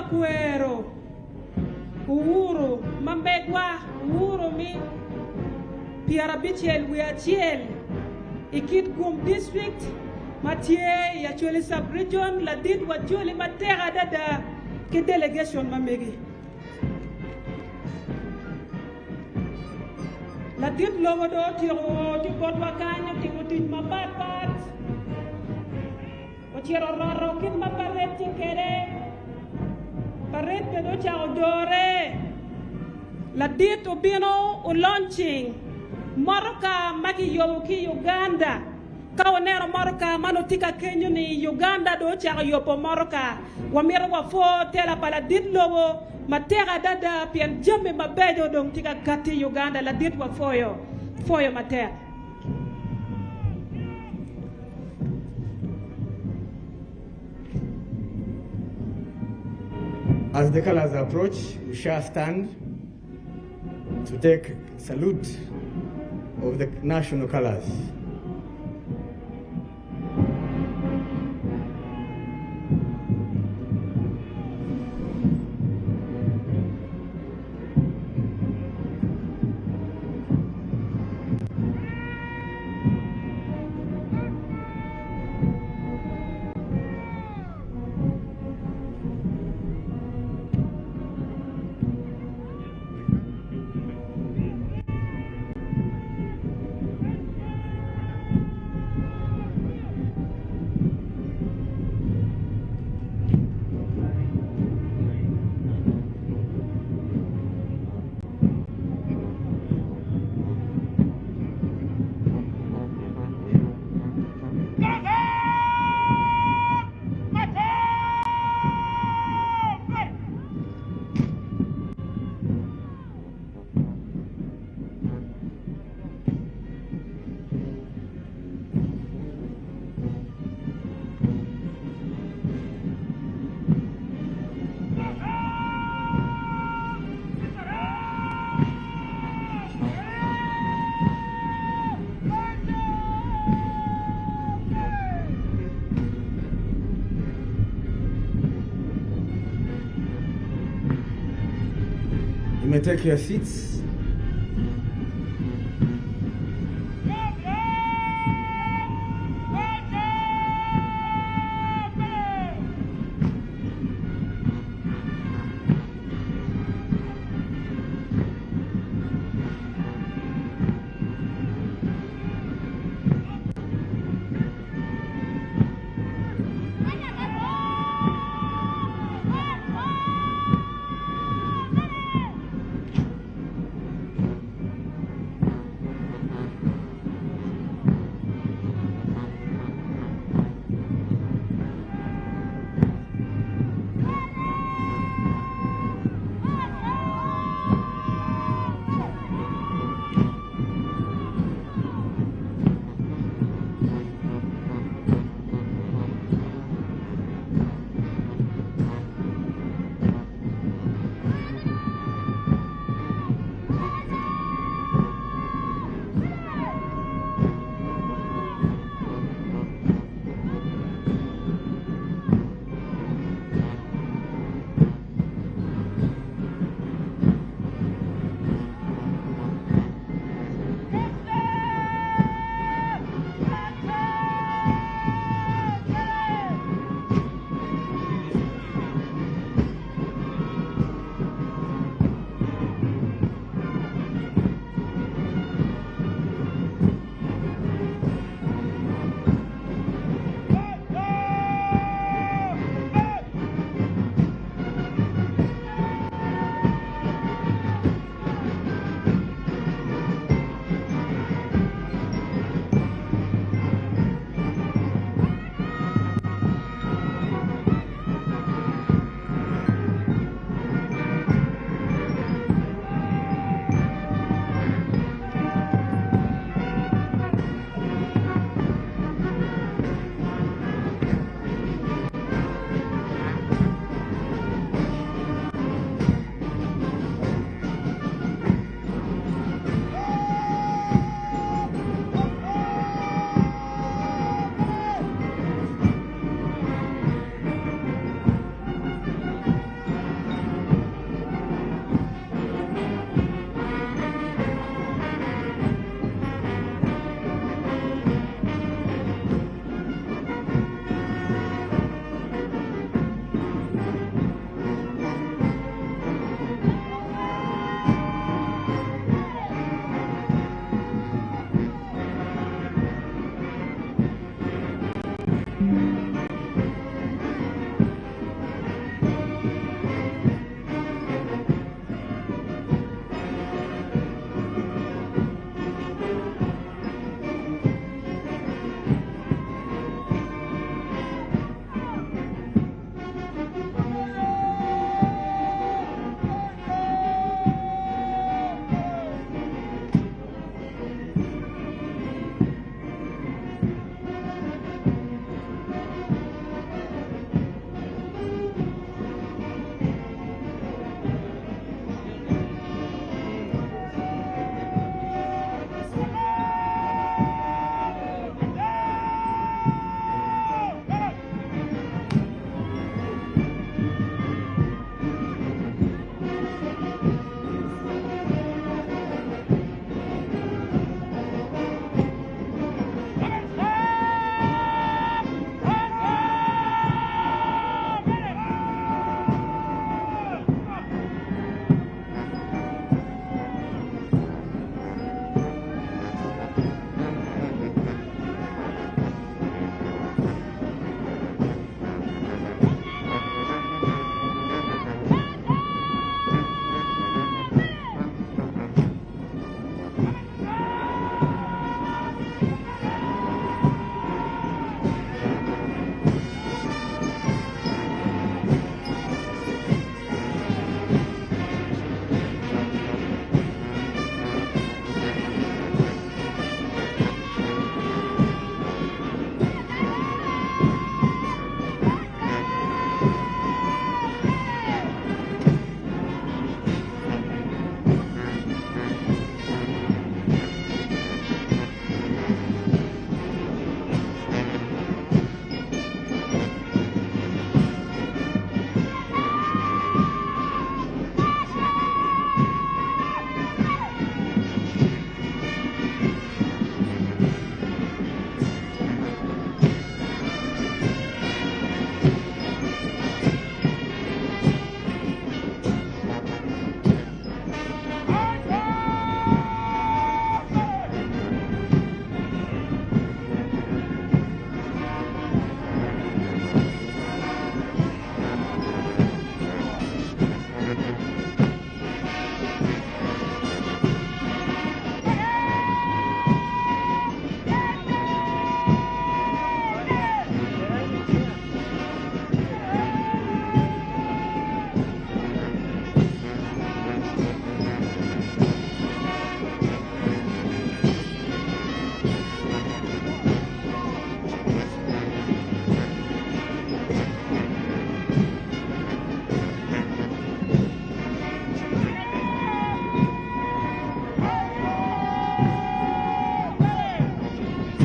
Makuero, Uhuru, Mambegwa, Uhuru mi, Piarabichel, Wiachiel, Ikit Gum District, Mathieu, Yachueli Sub-Region, Ladid, Wachueli, Matera, Dada, Ki delegation Mamegi. Ladid Logodo, Tiro, Tibotwakanya, Timutin, Mabat, Ochiro Roro, Kit Maparet, Tikere. Parete do ciao dore la dito bino o launching Maroka maki yoki Uganda kaonero Maroka manotika Kenya ni Uganda do ciao yopo Maroka wamira wa fo tela pala dit lobo matera dada pian jambe mabedo dong tika kati Uganda la dit wa foyo matera. As the colors approach, we shall stand to take salute of the national colors. You may take your seats.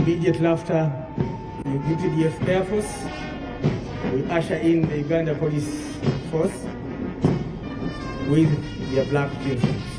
immediate laughter, the UPDF Air Force will usher in the Uganda Police Force with their black uniforms.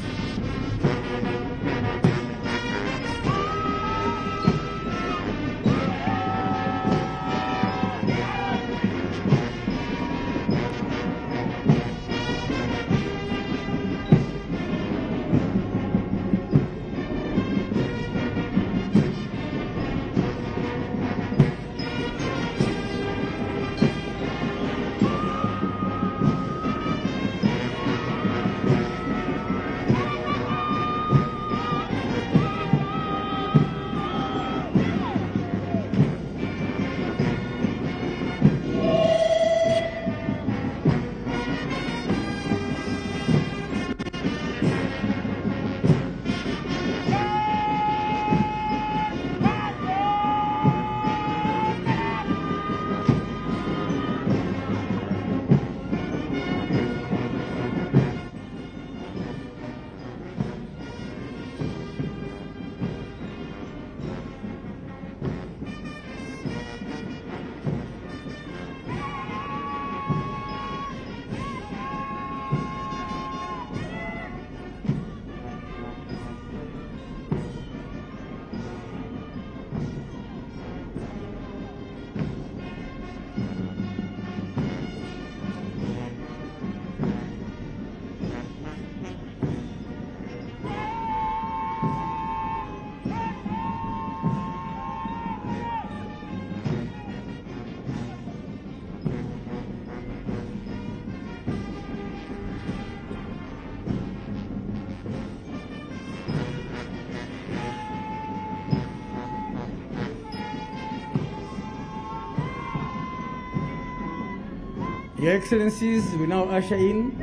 Your Excellencies, we now usher in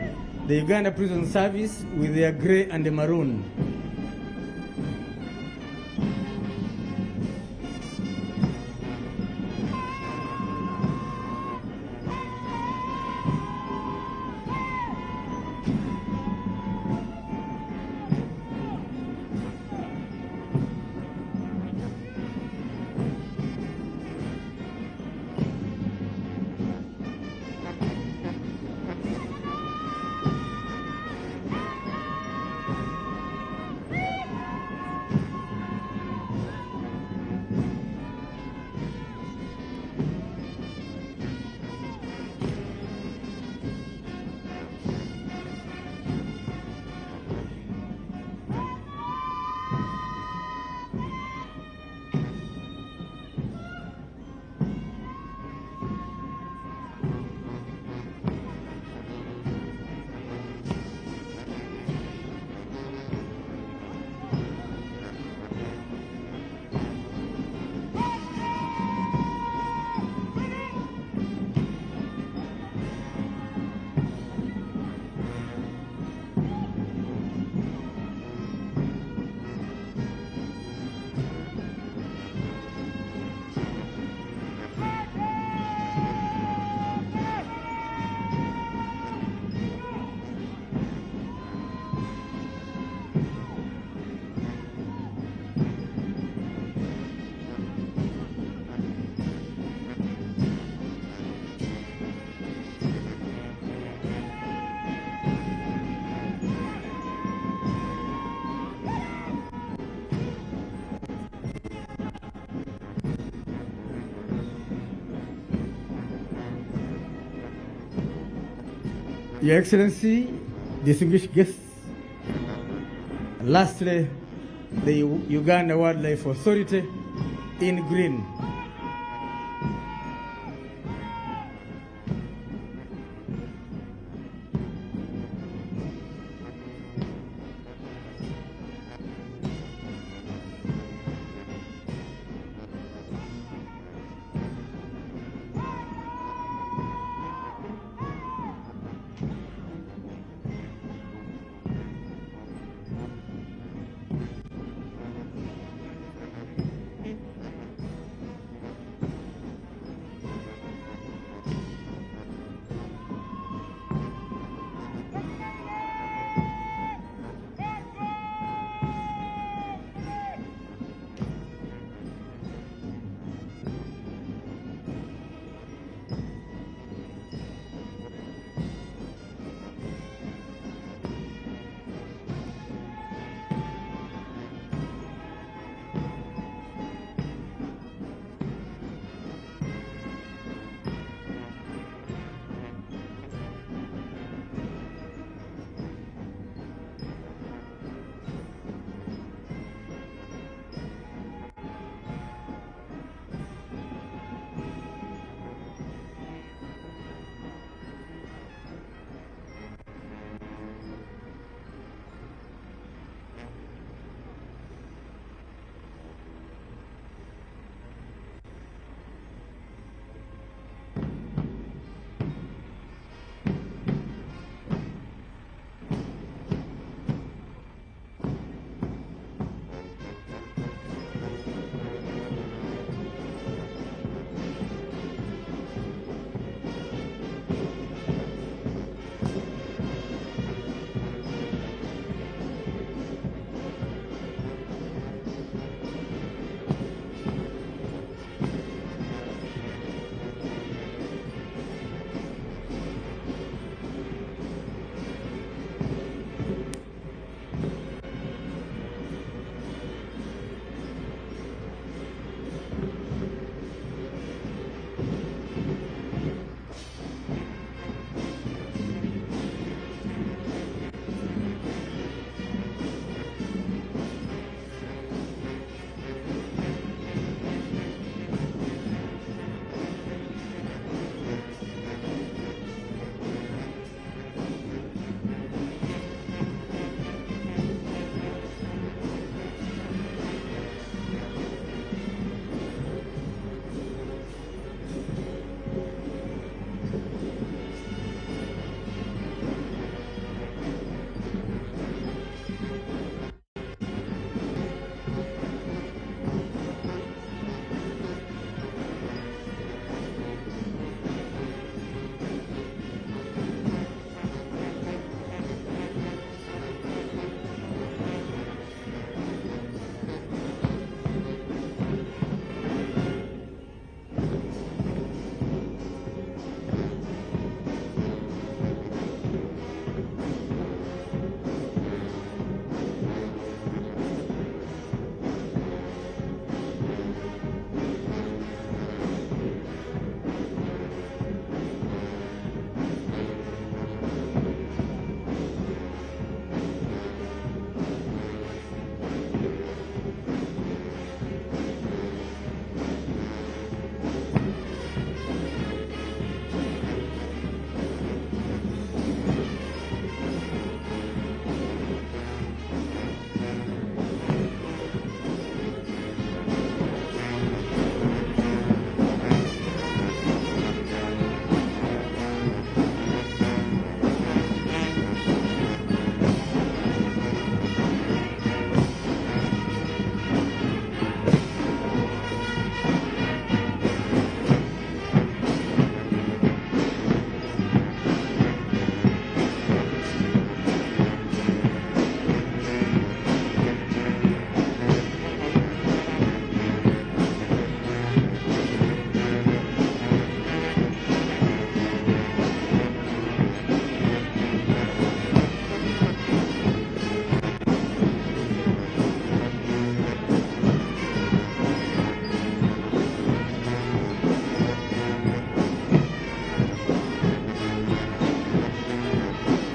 the Uganda Prison Service with their grey and maroon. Your Excellency, distinguished guests, and lastly, the Uganda Wildlife Authority in green.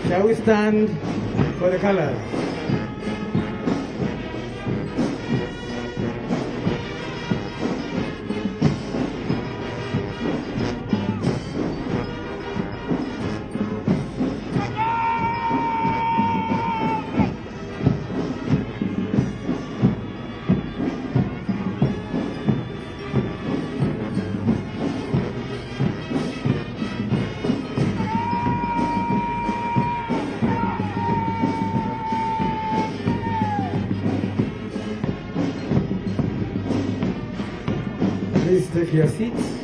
Shall we stand for the colors? Please take your seats.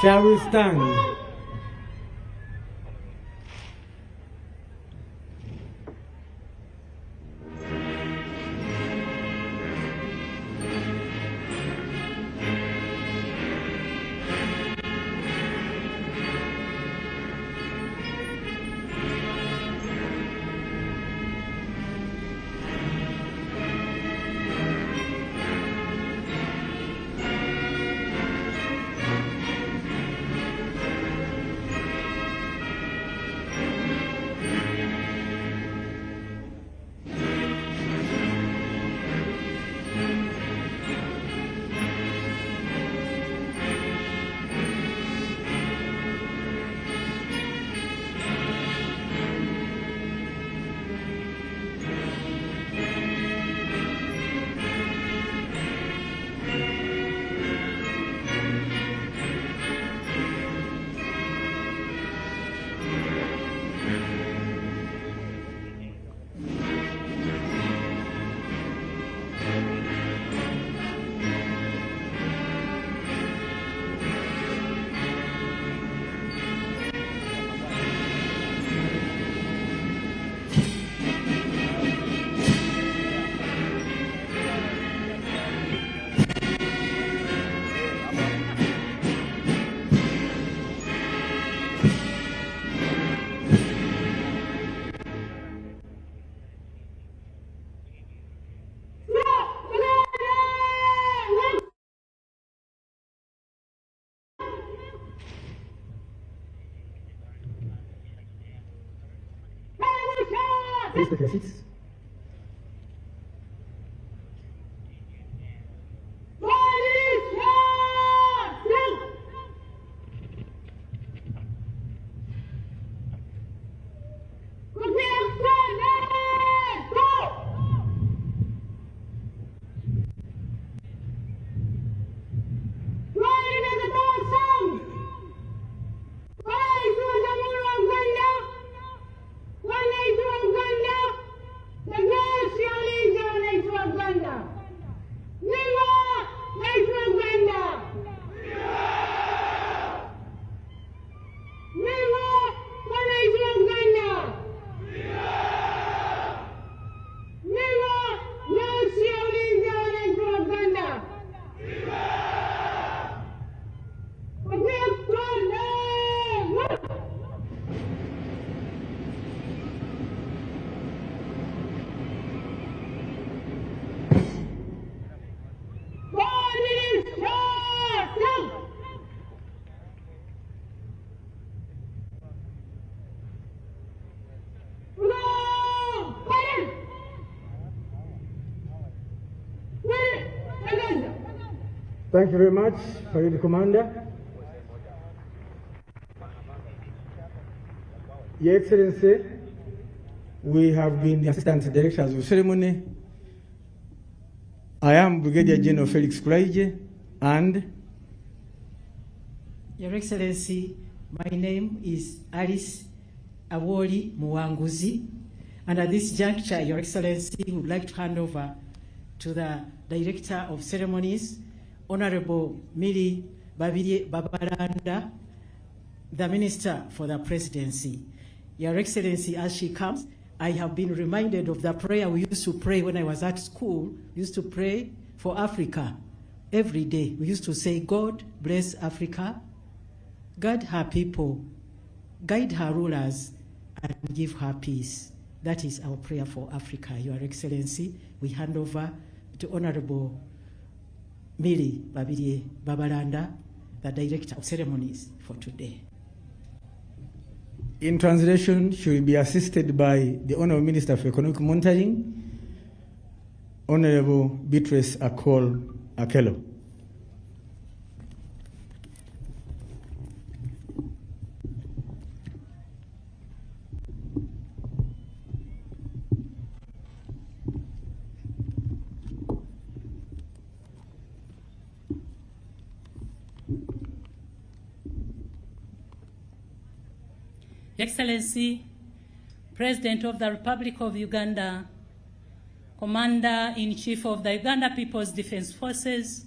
Shall we stand? Please take your seats. Thank you very much, Parade Commander. Your Excellency, we have been the Assistant Directors of Ceremony. I am Brigadier General Felix Kulaije, and Your Excellency, my name is Alice Awoli Muwanguzi, and at this juncture, Your Excellency, we would like to hand over to the Director of Ceremonies, Honorable Mili Babalanda, the Minister for the Presidency. Your Excellency, as she comes, I have been reminded of the prayer we used to pray when I was at school. We used to pray for Africa every day. We used to say, God bless Africa, guard her people, guide her rulers, and give her peace. That is our prayer for Africa. Your Excellency, we hand over to Honorable Mili Babalanda, the Director of Ceremonies for today. in translation, she will be assisted by the Honorable Minister for Economic Monitoring, Honorable Beatrice Akol Akelo. Excellency, President of the Republic of Uganda, Commander-in-Chief of the Uganda People's Defense Forces,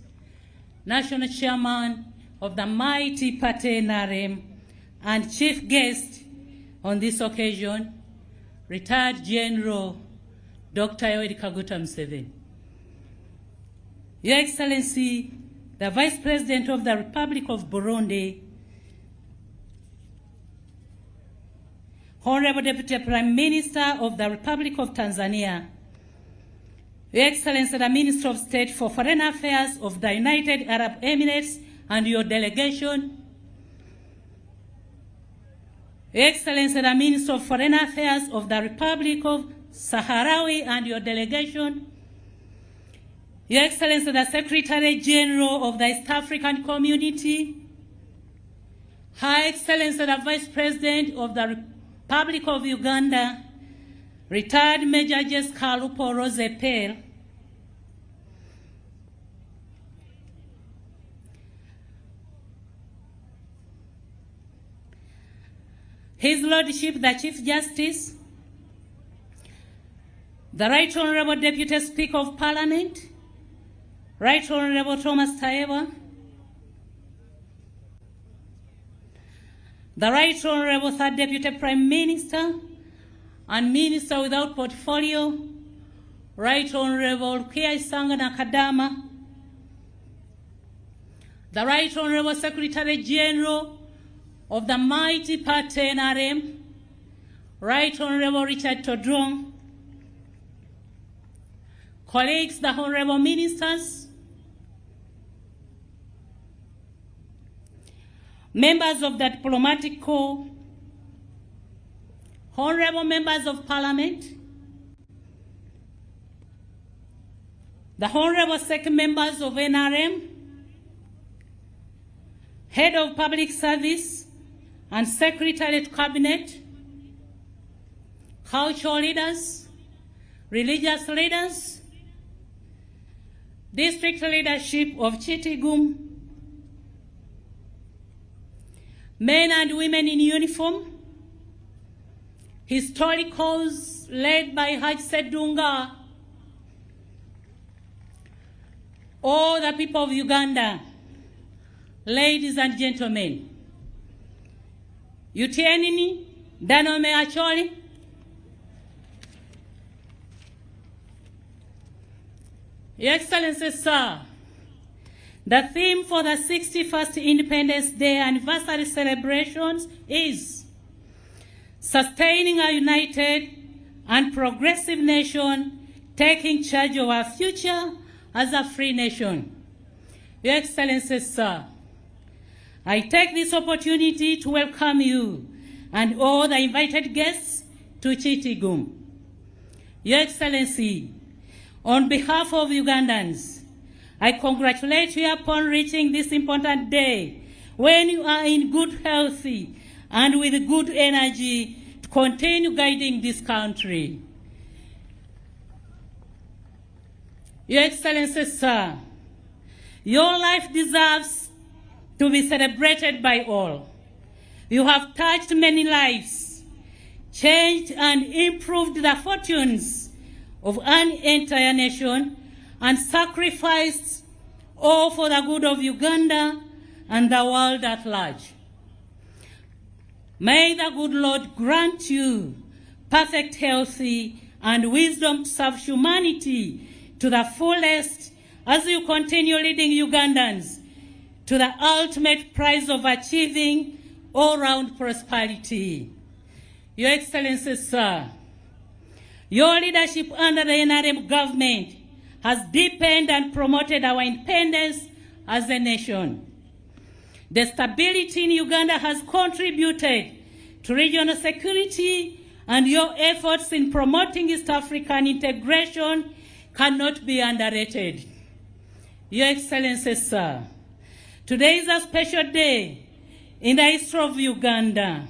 National Chairman of the mighty party NRM, and Chief Guest on this occasion, Retired General Dr. Yoweri Kaguta Museveni. Your Excellency, the Vice President of the Republic of Burundi, Honorable Deputy Prime Minister of the Republic of Tanzania, Your Excellency, the Minister of State for Foreign Affairs of the United Arab Emirates and your delegation, Your Excellency, the Minister of Foreign Affairs of the Republic of Sahrawi and your delegation, Your Excellency, the Secretary General of the East African Community, Her Excellency, the Vice President of the Republic of Uganda, Retired Major Jessica Lupo Rosepel, His Lordship, the Chief Justice, the Right Honorable Deputy Speaker of Parliament, Right Honorable Thomas Taiyewa, the Right Honorable Third Deputy Prime Minister and Minister without portfolio, Right Honorable Kia Sangana Kadama, the Right Honorable Secretary General of the mighty party NRM, Right Honorable Richard Todrong, colleagues, the Honorable Ministers, members of the Diplomatic Corps, Honorable Members of Parliament, the Honorable Second Members of NRM, Head of Public Service and Secretariat Cabinet, cultural leaders, religious leaders, district leadership of Chitigum, men and women in uniform, historicals led by Haj Sedunga, all the people of Uganda, ladies and gentlemen, Utienini, Danome Acholi, Your Excellency, sir, the theme for the 61st Independence Day anniversary celebrations is sustaining a united and progressive nation, taking charge of our future as a free nation. Your Excellency, sir, I take this opportunity to welcome you and all the invited guests to Chitigum. Your Excellency, on behalf of Ugandans, I congratulate you upon reaching this important day when you are in good health and with good energy to continue guiding this country. Your Excellency, sir, your life deserves to be celebrated by all. You have touched many lives, changed and improved the fortunes of an entire nation, and sacrificed all for the good of Uganda and the world at large. May the good Lord grant you perfect health and wisdom to serve humanity to the fullest as you continue leading Ugandans to the ultimate prize of achieving all-round prosperity. Your Excellency, sir, your leadership under the NRM government has deepened and promoted our independence as a nation. The stability in Uganda has contributed to regional security, and your efforts in promoting East African integration cannot be underrated. Your Excellency, sir, today is a special day in the history of Uganda.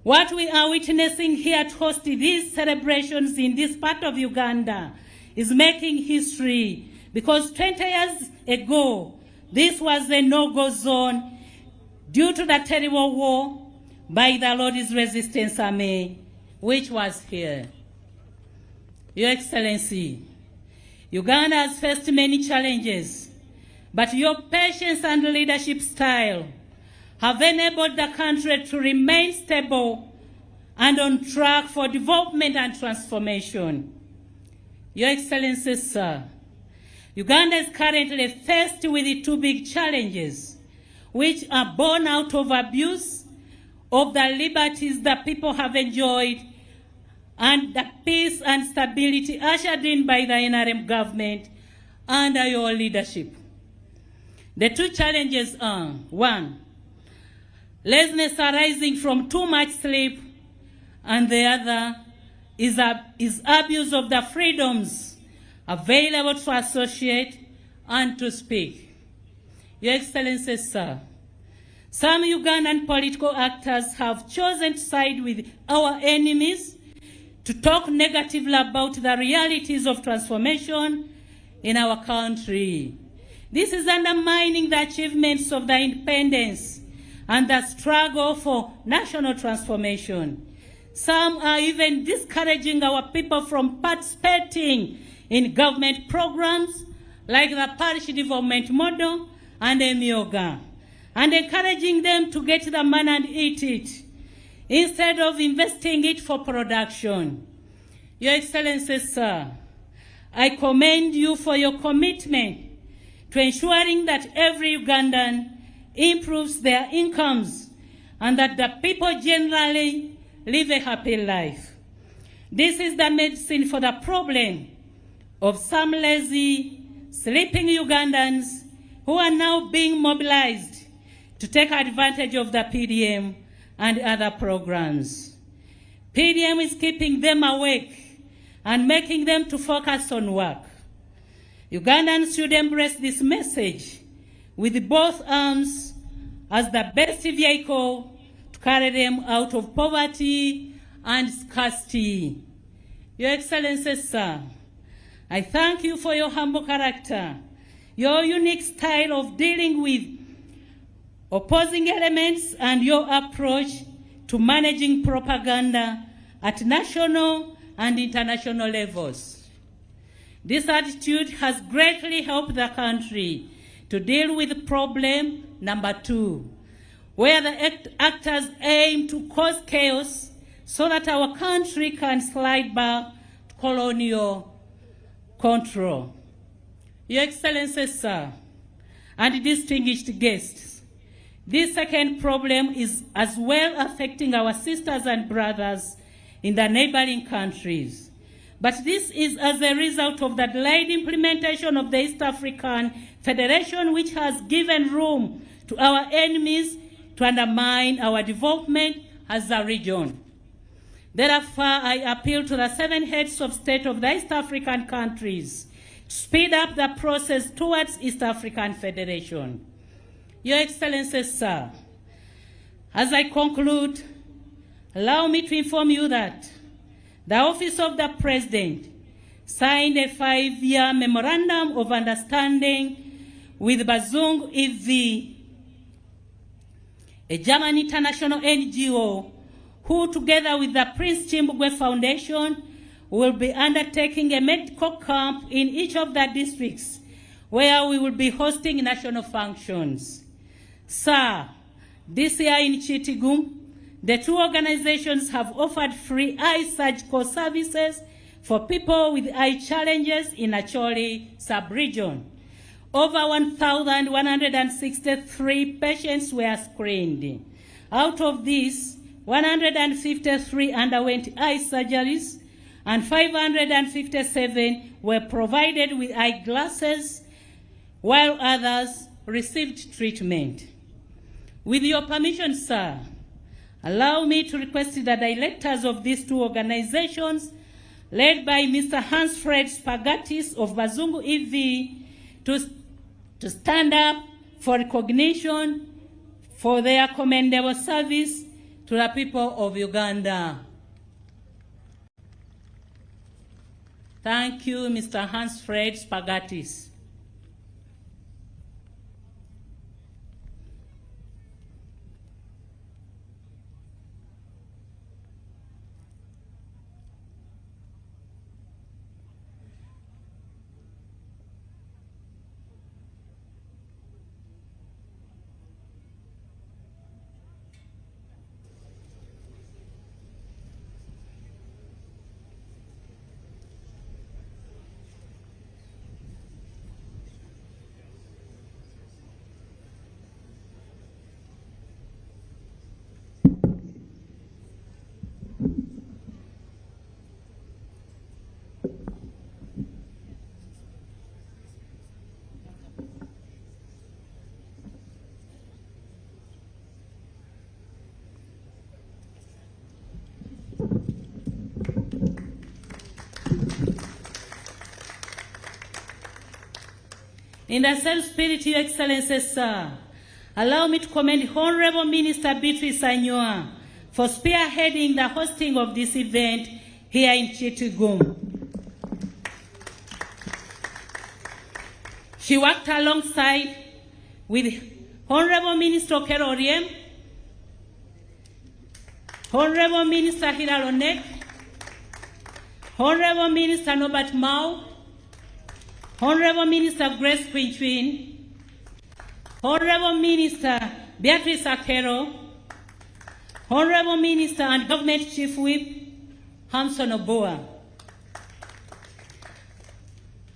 What we are witnessing here to host these celebrations in this part of Uganda is making history, because 20 years ago, this was a no-go zone due to the terrible war by the Lord's Resistance Army, which was here. Your Excellency, Uganda has faced many challenges, but your patience and leadership style have enabled the country to remain stable and on track for development and transformation. Your Excellency, sir, Uganda is currently faced with two big challenges, which are born out of abuse of the liberties that people have enjoyed and the peace and stability ushered in by the NRM government under your leadership. The two challenges are, one, laziness arising from too much sleep, and the other is abuse of the freedoms available to associate and to speak. Your Excellency, sir, some Ugandan political actors have chosen to side with our enemies to talk negatively about the realities of transformation in our country. This is undermining the achievements of the independence and the struggle for national transformation. Some are even discouraging our people from participating in government programs like the parish development model and EMIOGA, and encouraging them to get the money and eat it, instead of investing it for production. Your Excellency, sir, I commend you for your commitment to ensuring that every Ugandan improves their incomes and that the people generally live a happy life. This is the medicine for the problem of some lazy, sleeping Ugandans who are now being mobilized to take advantage of the PDM and other programs. PDM is keeping them awake and making them to focus on work. Ugandans should embrace this message with both arms as the best vehicle to carry them out of poverty and scarcity. Your Excellency, sir, I thank you for your humble character, your unique style of dealing with opposing elements, and your approach to managing propaganda at national and international levels. This attitude has greatly helped the country to deal with problem number 2, where the actors aim to cause chaos so that our country can slide back to colonial control. Your Excellency, sir, and distinguished guests, this second problem is as well affecting our sisters and brothers in the neighboring countries. But this is as a result of the delayed implementation of the East African Federation, which has given room to our enemies to undermine our development as a region. Therefore, I appeal to the 7 heads of state of the East African countries to speed up the process towards East African Federation. Your Excellency, sir, as I conclude, allow me to inform you that the Office of the President signed a 5-year Memorandum of Understanding with Bazungu EV, a German international NGO, who together with the Prince Chimbugwe Foundation will be undertaking a medical camp in each of the districts where we will be hosting national functions. Sir, this year in Chitigum, the two organizations have offered free eye surgical services for people with eye challenges in Acholi sub-region. Over 1,163 patients were screened. Out of these, 153 underwent eye surgeries and 557 were provided with eyeglasses, while others received treatment. With your permission, sir, allow me to request the directors of these two organizations, led by Mr. Hans-Fred Spagatis of Bazungu EV, to stand up for recognition for their commendable service to the people of Uganda. Thank you, Mr. Hans-Fred Spagatis. In the same spirit, Your Excellency, sir, allow me to commend Honorable Minister Beatrice Anyoa for spearheading the hosting of this event here in Chittagong. She worked alongside with Honorable Minister Keroriem, Honorable Minister Hiralonek, Honorable Minister Norbert Mao, Honorable Minister Grace Quinchwin, Honorable Minister Beatrice Akero, Honorable Minister and Government Chief Whip Hamson Oboa.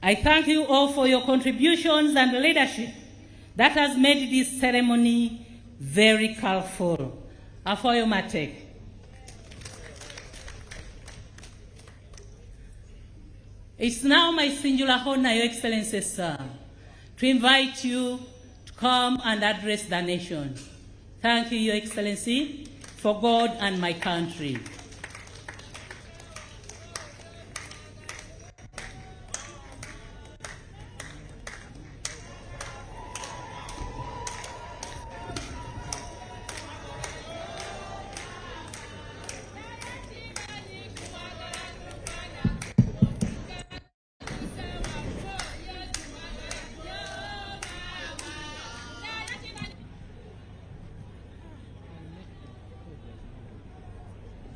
I thank you all for your contributions and leadership that has made this ceremony very colorful. Afoyo Matek. It's now my singular honor, Your Excellency, sir, to invite you to come and address the nation. Thank you, Your Excellency, for God and my country.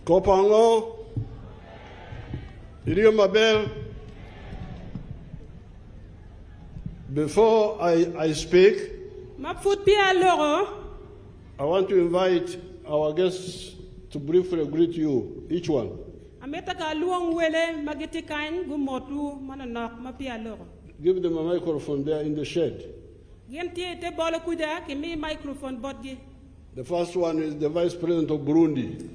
Kopango, Iriyo Mabel. Before I speak, I want to invite our guests to briefly greet you, each one. Give them a microphone there in the shed. The first one is the Vice President of Burundi.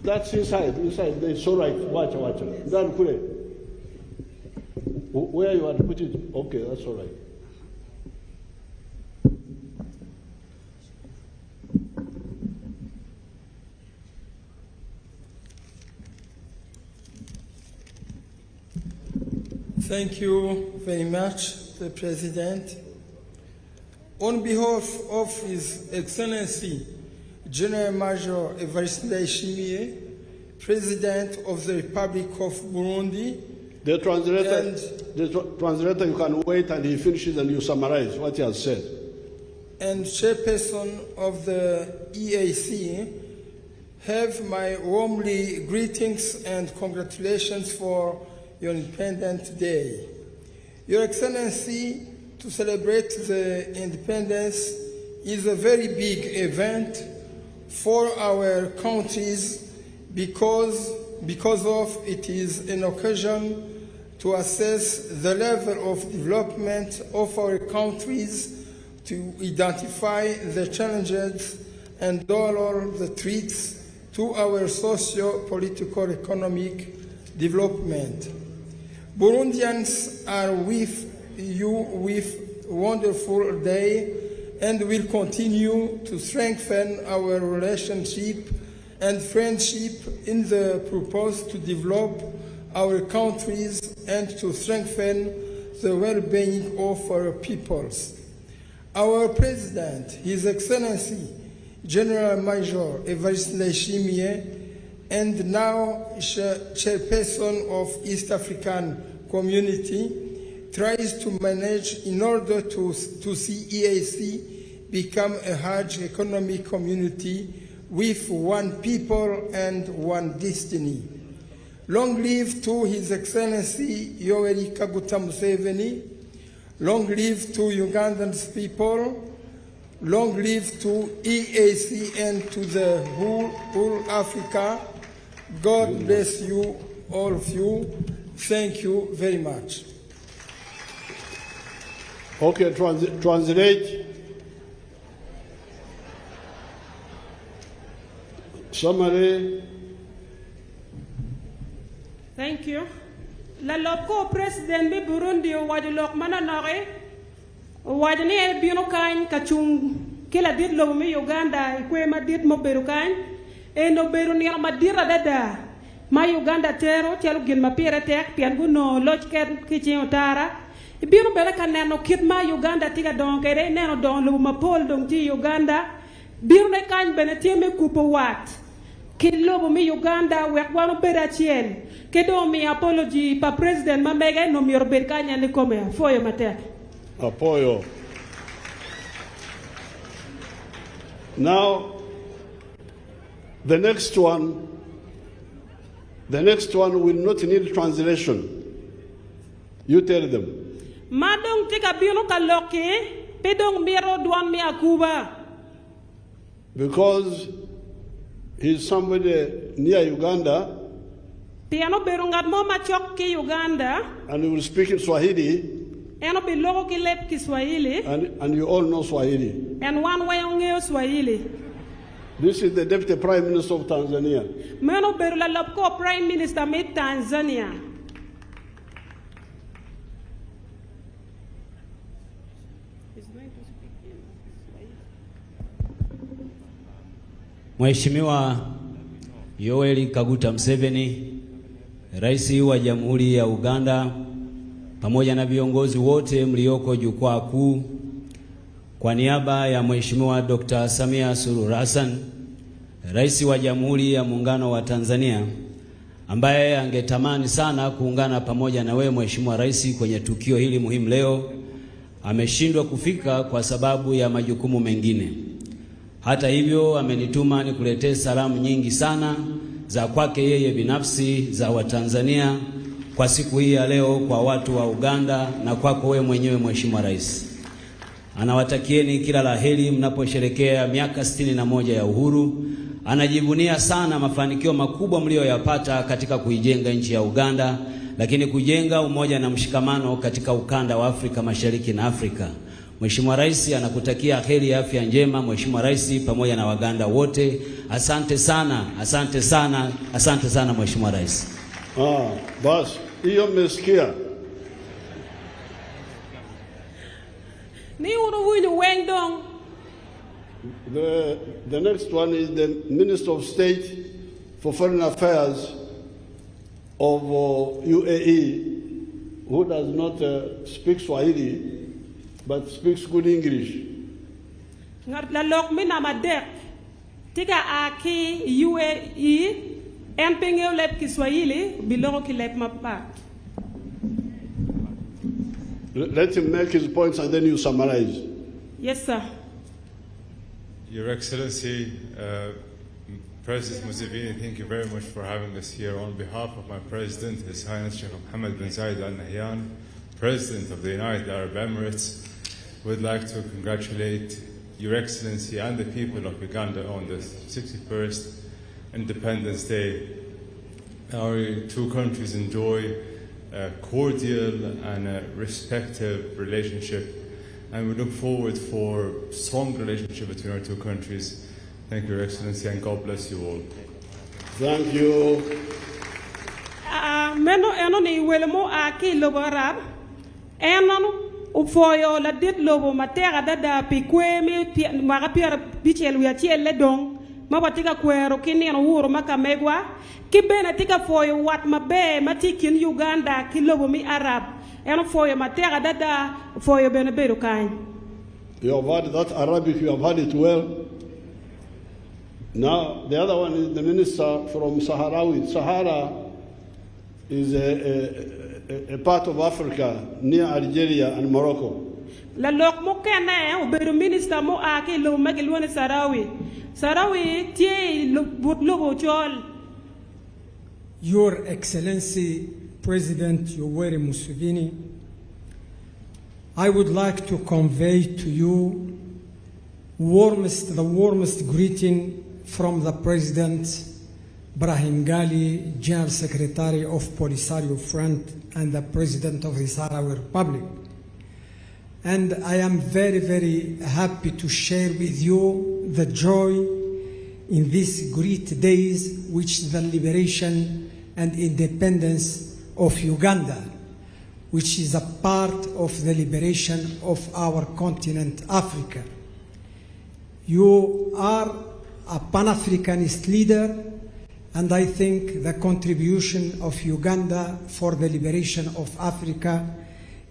That's inside. It's all right. Watch. Where you want to put it? Okay, that's all right. Thank you very much, the President. On behalf of His Excellency General Major Evariste Ndayishimiye, President of the Republic of Burundi, The translator, you can wait and he finishes and you summarize what he has said. And Chairperson of the EAC, have my warmly greetings and congratulations for your Independence Day. Your Excellency, to celebrate the independence is a very big event for our countries because of it is an occasion to assess the level of development of our countries, to identify the challenges and all the threats to our socio-political economic development. Burundians are with you with wonderful day and will continue to strengthen our relationship and friendship in the purpose to develop our countries and to strengthen the well-being of our peoples. Our President, His Excellency General Major Evariste Ndayishimiye, and now Chairperson of East African Community, tries to manage in order to see EAC become a large economic community with one people and one destiny. Long live to His Excellency Yoweri Kaguta Museveni, long live to Ugandan's people, long live to EAC and to the whole Africa. God bless you, all of you. Thank you very much. Okay, translate. Summary. Thank you. La loco president bi Burundi wajulok mananore wajani e bino kan kachung kila dit lo mi Uganda kwe ma dit mo beru kan e no beru ni ma dira dada ma Uganda tero tialo gin ma pire tek pian guno loj ket kichi otara ibiro bele ka neno kit ma Uganda tiga don kere neno don lu ma pol dong ti Uganda biro ne kan bene tieme kupo wat kilo mi Uganda wek wano beda chien kedo mi apology pa president ma mege no mi orber kanya ni come foyo matek apoyo. Now the next one will not need translation. You tell them. Madong tika bino kaloki pedong miro duan mi akuba. Because he's somebody near Uganda. Piano berungat mo machok ki Uganda. And he will speak in Swahili. Eno bilogo ki lep ki Swahili. And you all know Swahili. And one way on Swahili. This is the Deputy Prime Minister of Tanzania. Meno berula lopko Prime Minister mi Tanzania. Mheshimiwa Yoweri Kaguta Museveni, Rais wa Jamhuri ya Uganda, pamoja na viongozi wote mlioko jukwaa kuu, kwa niaba ya Mheshimiwa Dr. Samia Suluhu Hassan, Rais wa Jamhuri ya Muungano wa Tanzania, ambaye angetamani sana kuungana pamoja na wewe Mheshimiwa Rais kwenye tukio hili muhimu leo, ameshindwa kufika kwa sababu ya majukumu mengine. Hata hivyo amenituma nikuletee salamu nyingi sana za kwake yeye binafsi za Watanzania kwa siku hii ya leo kwa watu wa Uganda na kwako wewe mwenyewe Mheshimiwa Rais. Anawatakieni kila la heri mnaposherehekea miaka 61 ya uhuru. Anajivunia sana mafanikio makubwa mlioyapata katika kuijenga nchi ya Uganda, lakini kujenga umoja na mshikamano katika ukanda wa Afrika Mashariki na Afrika. Mheshimiwa Rais anakutakia heri ya afya njema Mheshimiwa Rais pamoja na Waganda wote. Asante sana, asante sana, asante sana Mheshimiwa Rais. Bas, hiyo mmesikia. Ni uruwini wengdong. The next one is the Minister of State for Foreign Affairs of UAE, who does not speak Swahili, but speaks good English. Ngat la lok mina madek. Tika aki UAE en pengeo lep Kiswahili bilogo ki lep mapat. Let him make his points and then you summarize. Yes, sir. Your Excellency, President Museveni, thank you very much for having us here. On behalf of my President, His Highness Sheikh Mohammed bin Zayed Al Nahyan, President of the United Arab Emirates, would like to congratulate Your Excellency and the people of Uganda on the 61st Independence Day. Our two countries enjoy a cordial and a respectful relationship, and we look forward for a strong relationship between our two countries. Thank you, Your Excellency, and God bless you all. Thank you. Meno eno ni welmo aki lobo Arab. Eno ufoyo la dit lobo matera dada pikwe mi marapia bichelu ya chiele dong. Mabatika kwero kini eno wuro makamegwa. Kibena tika foyo wat mabe matikin Uganda kilobo mi Arab. Eno foyo matera dada foyo beneberu kain. You have heard that Arabic, you have heard it well. Now, the other one is the minister from Sahrawi. Sahara is a part of Africa near Algeria and Morocco. La lok mo kene uberu minister mo aki lo magilwane Sahrawi. Sahrawi tie lobo chol. Your Excellency President Yoweri Museveni, I would like to convey to you the warmest greeting from the President Brahim Ghali, General Secretary of Polisario Front and the President of the Sahrawi Republic. And I am very, very happy to share with you the joy in these great days, which is the liberation and independence of Uganda, which is a part of the liberation of our continent, Africa. You are a Pan-Africanist leader, And I think the contribution of Uganda for the liberation of Africa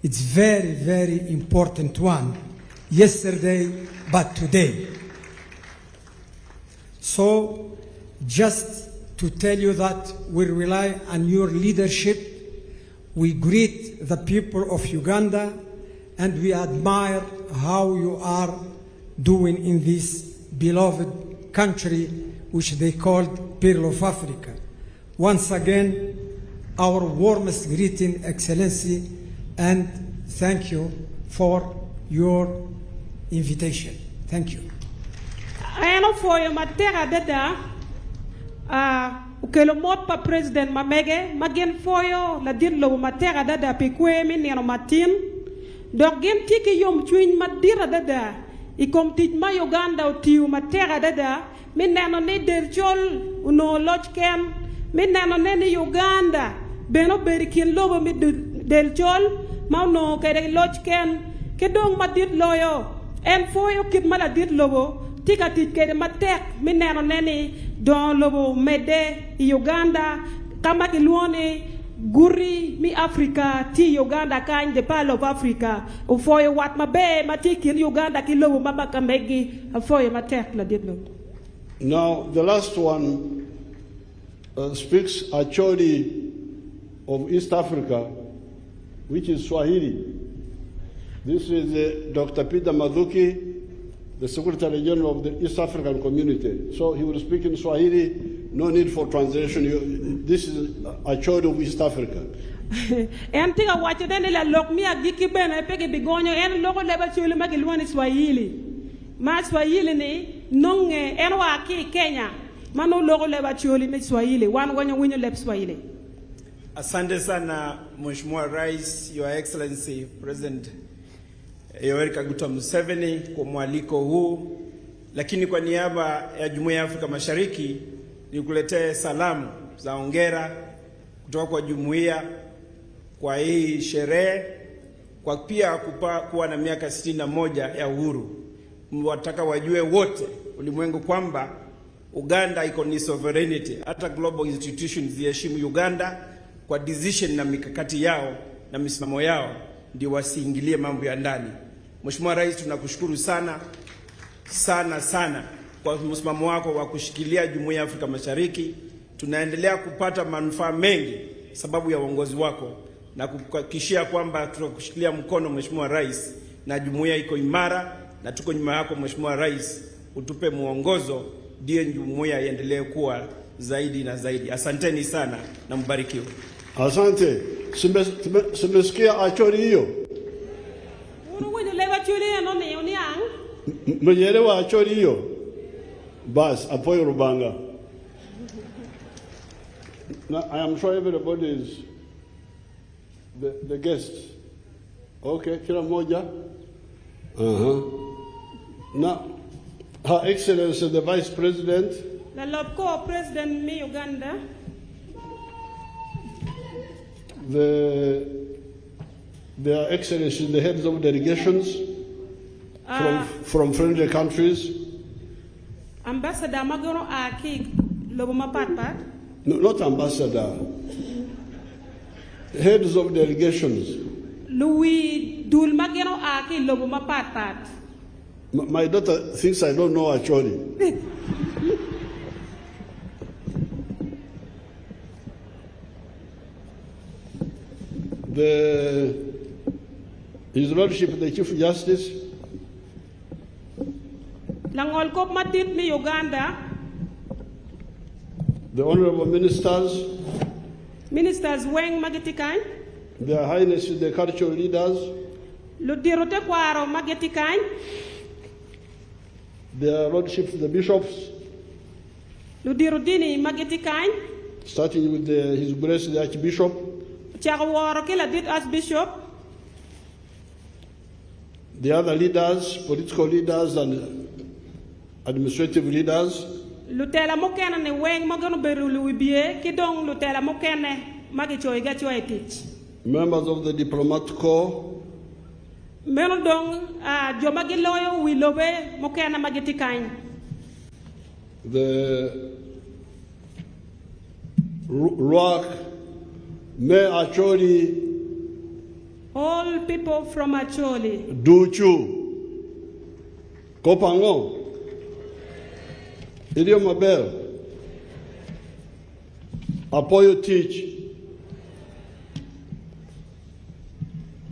is very, very important one. Yesterday, but today. So, just to tell you that we rely on your leadership, we greet the people of Uganda, and we admire how you are doing in this beloved country, which they called Pearl of Africa. Once again, our warmest greeting, Excellency, and thank you for your invitation. Thank you. Ano for your matera dada, ukelo mot pa President Mamege, magen for yo la din lo matera dada pikwe min neno matin, dok gen tiki yom chuin madira dada, ikom tit ma Uganda utiu matera dada, min neno ne derchol uno lodge kem, min neno ne ni Uganda, beno berikin lobo mi derchol, ma no kere lodge ken, kedong madit loyo, en for yo kit maladit lobo, tika tit kere matek, min neno neni don lobo mede Uganda, kama kiluone guri mi Africa ti Uganda kind the pal of Africa, for yo wat mabe matikin Uganda ki lobo mama kamegi, for yo matek la dit lobo. Now, the last one speaks Acholi of East Africa, which is Swahili. This is Dr. Peter Mathuki, the Secretary General of the East African Community. So he will speak in Swahili, no need for translation. This is Acholi of East Africa. En tiga wacho dene la lok mi agiki bena peke bigonyo en loko leba chuli magilwani Swahili. Ma Swahili ni nonge en wa ki Kenya. Mano loko leba chuli mi Swahili. Wan wanyo winyo leb Swahili. Asante sana Mheshimiwa Rais, Your Excellency President Yoweri Kaguta Museveni kwa mwaliko huu, lakini kwa niaba ya Jumuiya ya Afrika Mashariki nikuletee salamu za hongera kutoka kwa jumuiya kwa hii sherehe, kwa pia kuwa na miaka 61 ya uhuru. Wataka wajue wote ulimwengu kwamba Uganda iko ni sovereignty, hata global institutions ziheshimu Uganda kwa decision na mikakati yao na misimamo yao, ndio wasiingilie mambo ya ndani. Mheshimiwa Rais, tunakushukuru sana sana sana kwa msimamo wako wa kushikilia Jumuiya ya Afrika Mashariki. Tunaendelea kupata manufaa mengi sababu ya uongozi wako, na kuhakikishia kwamba tunakushikilia mkono Mheshimiwa Rais, na jumuiya iko imara na tuko nyuma yako Mheshimiwa Rais. Utupe muongozo ndio jumuiya iendelee kuwa zaidi na zaidi. Asanteni sana na mbarikiwe. Asante. Simesikia Acholi hiyo? Mwenyerewa Acholi hiyo? Bas, apoyo Rubanga. Now, I am sure everybody is the guest. Okay, kila moja. Now, Her Excellency the Vice President. The Lobco President mi Uganda. Their Excellency the heads of delegations from friendly countries. Ambassador Magoro Aki Loboma Patpat. No, not ambassador. Heads of delegations. Louis Dul Magero Aki Loboma Patpat. My daughter thinks I don't know actually. His Lordship the Chief Justice. Langol Kop Matit mi Uganda. The Honorable Ministers. Ministers Weng Magetikan. Their Highness the cultural leaders. Ludirote Kwaro Magetikan. Their Lordships the bishops. Ludirudini Magetikan. Starting with His Grace the Archbishop. Chawaro Kila did as Bishop. The other leaders, political leaders and administrative leaders. Lutela mokene ne weng magano beru luibie kidong lutela mokene magichoi gachoy tich. Members of the diplomat corps. Menodong jomagiloyo wilobe mokene magitikany. The Ruak, Me Acholi, all people from Acholi, Duchu, Kopango, Idiom Mabel, Apoyo Teach.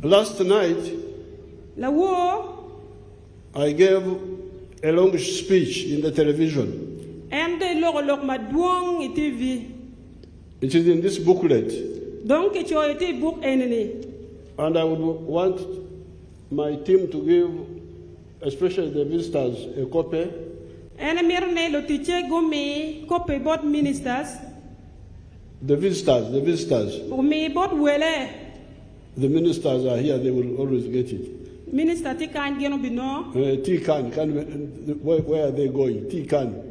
Last night, la wo, I gave a long speech in the television. and the log maduong TV. It is in this booklet. Donc it's your book enemy. And I would want my team to give, especially the visitors, a copy. And mirne lo tiche gumi copy board ministers. The visitors. Umi board wele. The ministers are here, they will always get it. Minister Tikan Geno Bino. Tikan, where are they going? Tikan.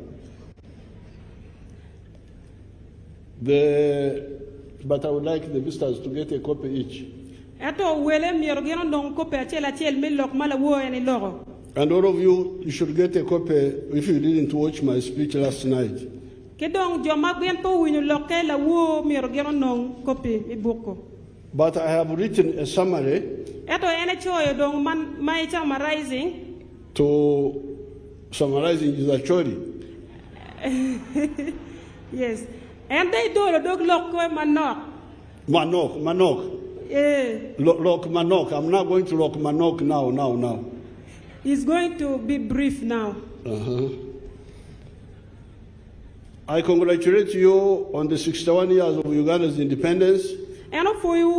But I would like the visitors to get a copy each. And all of you, you should get a copy if you didn't watch my speech last night. But I have written a summary to summarizing Izachori. Yes. And they do a dog lock Manok. Manok. Lock Manok. I'm not going to lock Manok now. It's going to be brief now. I congratulate you on the 61 years of Uganda's independence. And for you,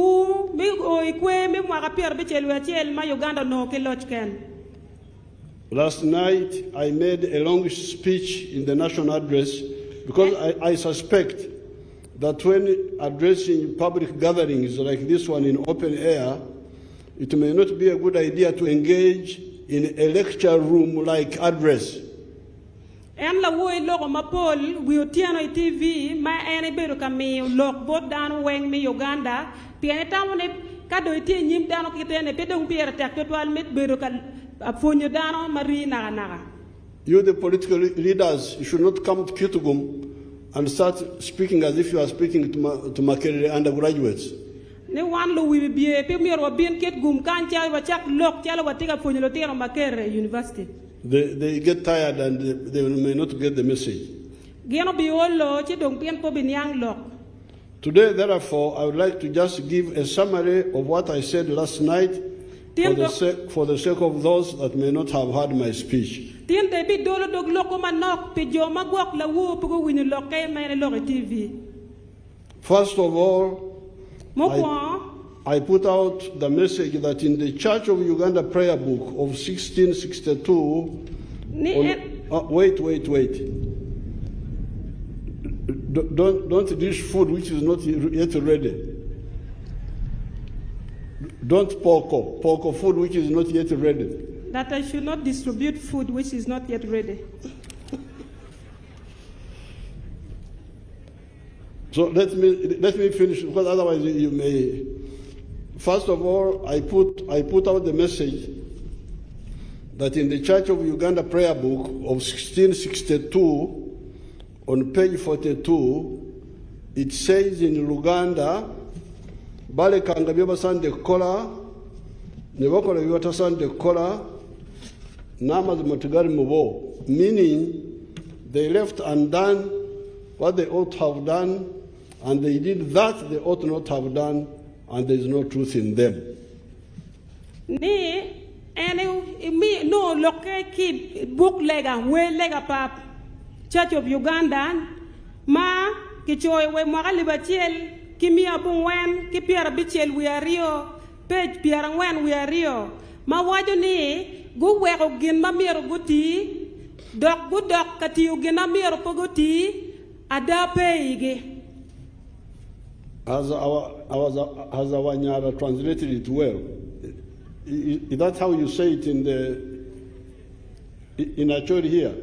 last night, I made a long speech in the national address because I suspect that when addressing public gatherings like this one in open air, it may not be a good idea to engage in a lecture room-like address. And la wo logo mapol we otiano TV ma ene beru kami log bot danu weng mi Uganda piene tamone kado iti nyim danu kitene pedong pier tak total met beru ka afonyo danu mari naga. You the political leaders, you should not come to Kitugum and start speaking as if you are speaking to Makerere undergraduates. Ne wan lo we be pe mi ro bien ket gum kan cha wa chak lok cha wa tiga fonyo lo tero Makerere University. They get tired and they may not get the message. Today, therefore, I would like to just give a summary of what I said last night for the sake of those that may not have heard my speech. First of all, I put out the message that in the Church of Uganda prayer book of 1662, wait. Don't dish food which is not yet ready. Don't porko food which is not yet ready. That I should not distribute food which is not yet ready. So let me finish, because otherwise you may. First of all, I put out the message that in the Church of Uganda prayer book of 1662, on page 42, it says in Luganda, Bale kanga biba sande kola, nebakola biba sande kola, namaz matugari mubo, meaning they left undone what they ought to have done, and they did that they ought not have done, and there is no truth in them. No loke ki book lega we lega pap Church of Uganda ma ki choy we magali batiel ki mi abun ki piara bichel we ario page piara wen we ario ma wajo ni gu wego gin ma mero guti dok gu dok kati ugina mero pogoti ada peige. Has our Nyara translated it well? Is that how you say it in Acholi here?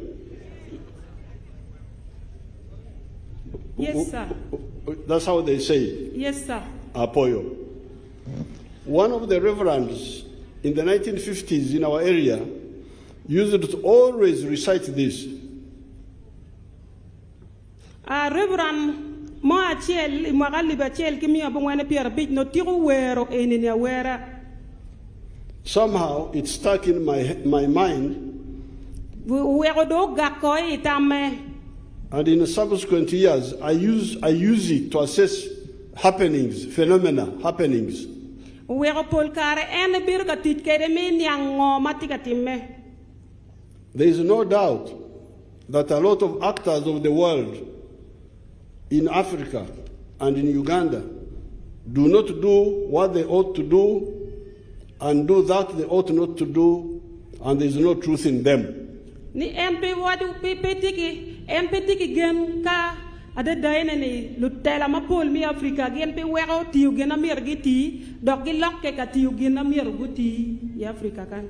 Yes, sir. That's how they say it? Yes, sir. Apoyo. One of the reverends in the 1950s in our area used to always recite this. Reverend mo achiel mo galiba achiel kimio bongwana pier bit no tiro wero enini awera. Somehow it stuck in my mind. Wero do gakoi itame. And in subsequent years, I use it to assess happenings, phenomena, happenings. Wero polkare ene birga titkere min yang matika timme. There is no doubt that a lot of actors of the world in Africa and in Uganda do not do what they ought to do and do that they ought not to do, and there is no truth in them. Ni MP wadu petiki gen ka ada daine ni lutela mapol mi Afrika gen pe wero tiu gen amir giti dok gi lokke ka tiu gen amir guti ya Afrika kan.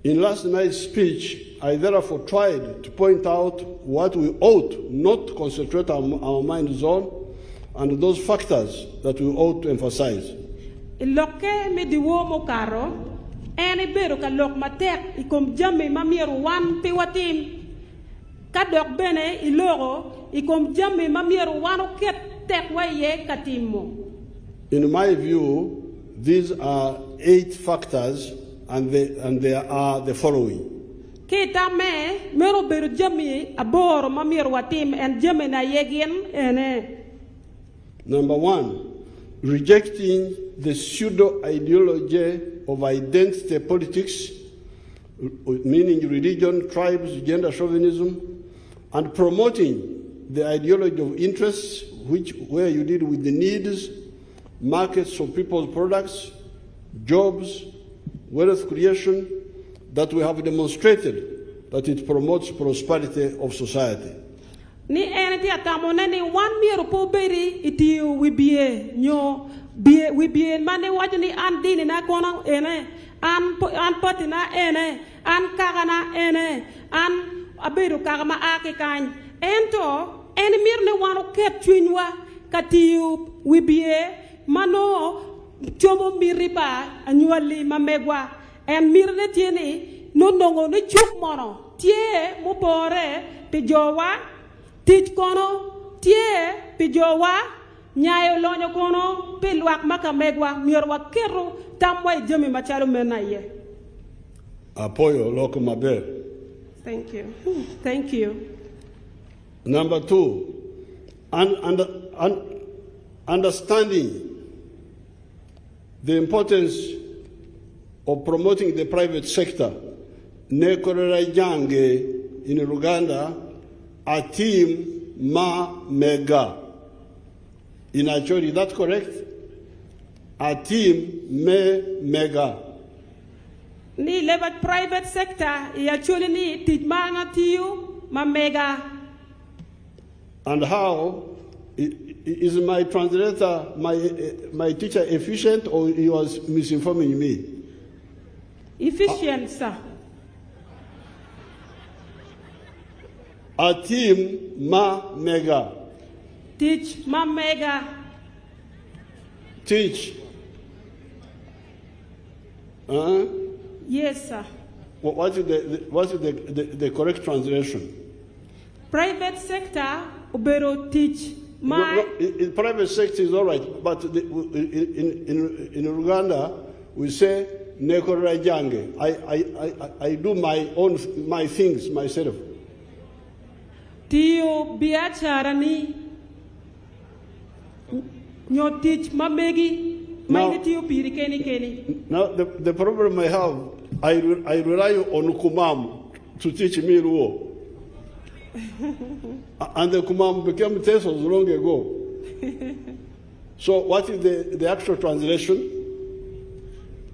In last night's speech, I therefore tried to point out what we ought not to concentrate our minds on and those factors that we ought to emphasize. Lokke me diwo mo karo ene bero ka lok matek ikom jamme mamir wan pe watim kadok bene iloro ikom jamme mamir wan ket tek waye katimo. In my view, these are 8 factors and they are the following. Kita me mero beru jami abor mamir watim and jami na yegin ene. Number 1, rejecting the pseudo ideology of identity politics, meaning religion, tribes, gender chauvinism, and promoting the ideology of interests, where you deal with the needs, markets of people's products, jobs, wealth creation, that we have demonstrated that it promotes prosperity of society. Ni ene atamone ni 1 miro po beri itiu wibie nyo bie wibie mane wajni an dini na kono ene an patina ene an kagana ene an aberu kagama ake kan ento ene mirne wano ket twinwa katiu wibie mano chobo miriba anyuali mamegwa en mirne tieni nondongo ni chuk mono tie mupore pijowa tich kono tie pijowa nyayo lonyo kono pilwak makamegwa mirwa kero tamwa jemi machalo menaye. Apoyo loko maber. Thank you. Thank you. Number 2, understanding the importance of promoting the private sector. Nekorera jange in Uganda, a team ma mega. In Acholi, is that correct? A team me mega. Ni lebat private sector, Acholi ni tijmanga tiu ma mega. And how is my translator, my teacher efficient, or he was misinforming me? Efficient, sir. A team ma mega. Teach ma mega. Teach. Yes, sir. What is the correct translation? Private sector, ubero teach. My in private sector is all right, but in Uganda we say nekora jange. I do my things myself. Tio biacharani nyo teach mamegi my tio piri keni. Now the problem I have, I rely on Kumam to teach me Luo. And the Kumam became Tesos long ago. So what is the actual translation?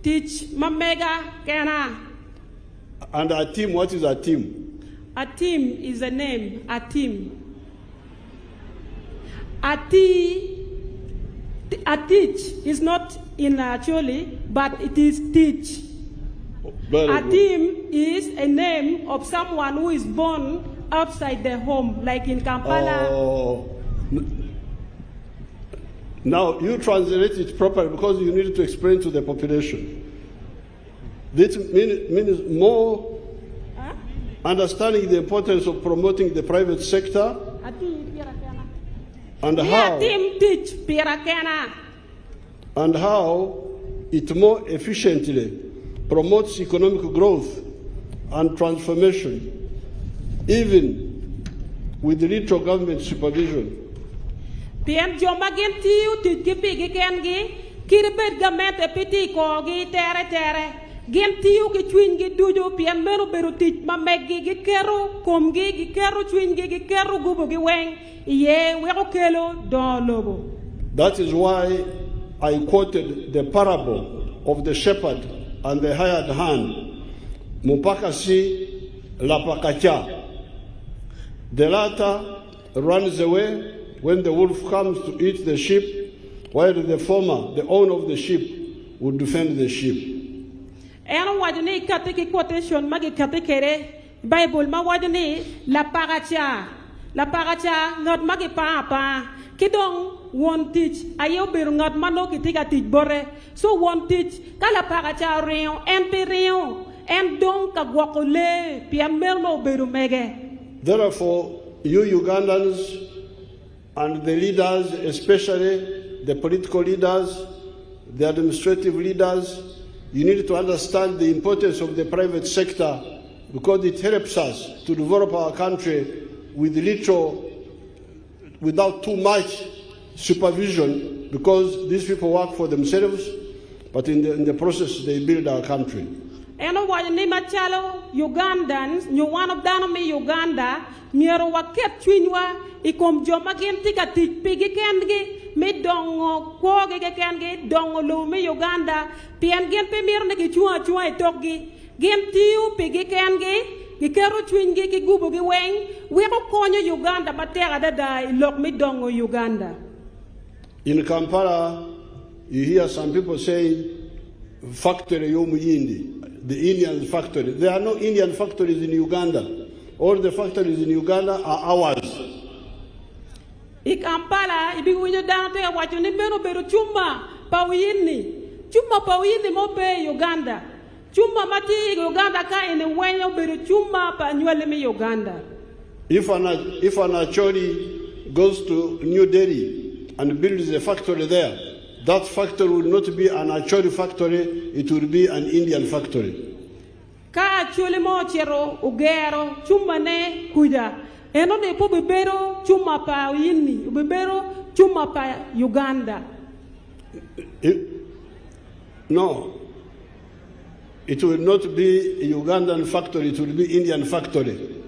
Teach mamega kena. And a team, what is a team? A team is a name, a team. A teach is not in Acholi, but it is teach. A team is a name of someone who is born outside their home, like in Kampala. Oh. Now, you translate it properly because you need to explain to the population. This means more understanding the importance of promoting the private sector and how it more efficiently promotes economic growth and transformation, even with little government supervision. PM joma gen tiu tit pigi kengi kirbet gamet epiti kogi tere gen tiu ki chwingi duju PM beru beru tit mamegi gi keru komgi gi keru chwingi gi keru gubu gi weng ye wego kelo don lobo. That is why I quoted the parable of the shepherd and the hired hand, Mupakasi Lapakacha. The latter runs away when the wolf comes to eat the sheep, while the former, the owner of the sheep, would defend the sheep. Eno wajuni katiki quotation magi katikere Bible ma wajuni lapakacha not magi pa kidong won teach ayo bir ngat mano kitika teach bore so won teach kala pakacha rion en don ka gwakole piamel no beru mege. Therefore, you Ugandans and the leaders, especially the political leaders, the administrative leaders, you need to understand the importance of the private sector because it helps us to develop our country with little, without too much supervision, because these people work for themselves, but in the process they build our country. Eno wajani machalo Ugandans, nyuwano dano mi Uganda, miero waket chwinywa ikom joma genti ka pigi kengi mi dongo kwoge ke kengi dongo lu mi Uganda pien gen pe mirne ki chua itokgi gentiu pigi kengi ki kero chwingi ki gubo gi weng weko konyo Uganda batera dada ilok mi dongo Uganda. In Kampala, you hear some people saying factory yomuyindi, the Indian factory. There are no Indian factories in Uganda. All the factories in Uganda are ours. I Kampala, ibi winyo dante wacho ni beru chuma pawini mo be Uganda. Chuma mati Uganda ka ene wenyo beru chuma pa nywele mi Uganda. If an Acholi goes to New Delhi and builds a factory there, that factory will not be an Acholi factory, it will be an Indian factory. Ka Acholi mo chero ugero chuma ne kuja. Eno ne po bibero chuma pa yini, bibero chuma pa Uganda. No, it will not be a Ugandan factory, it will be Indian factory.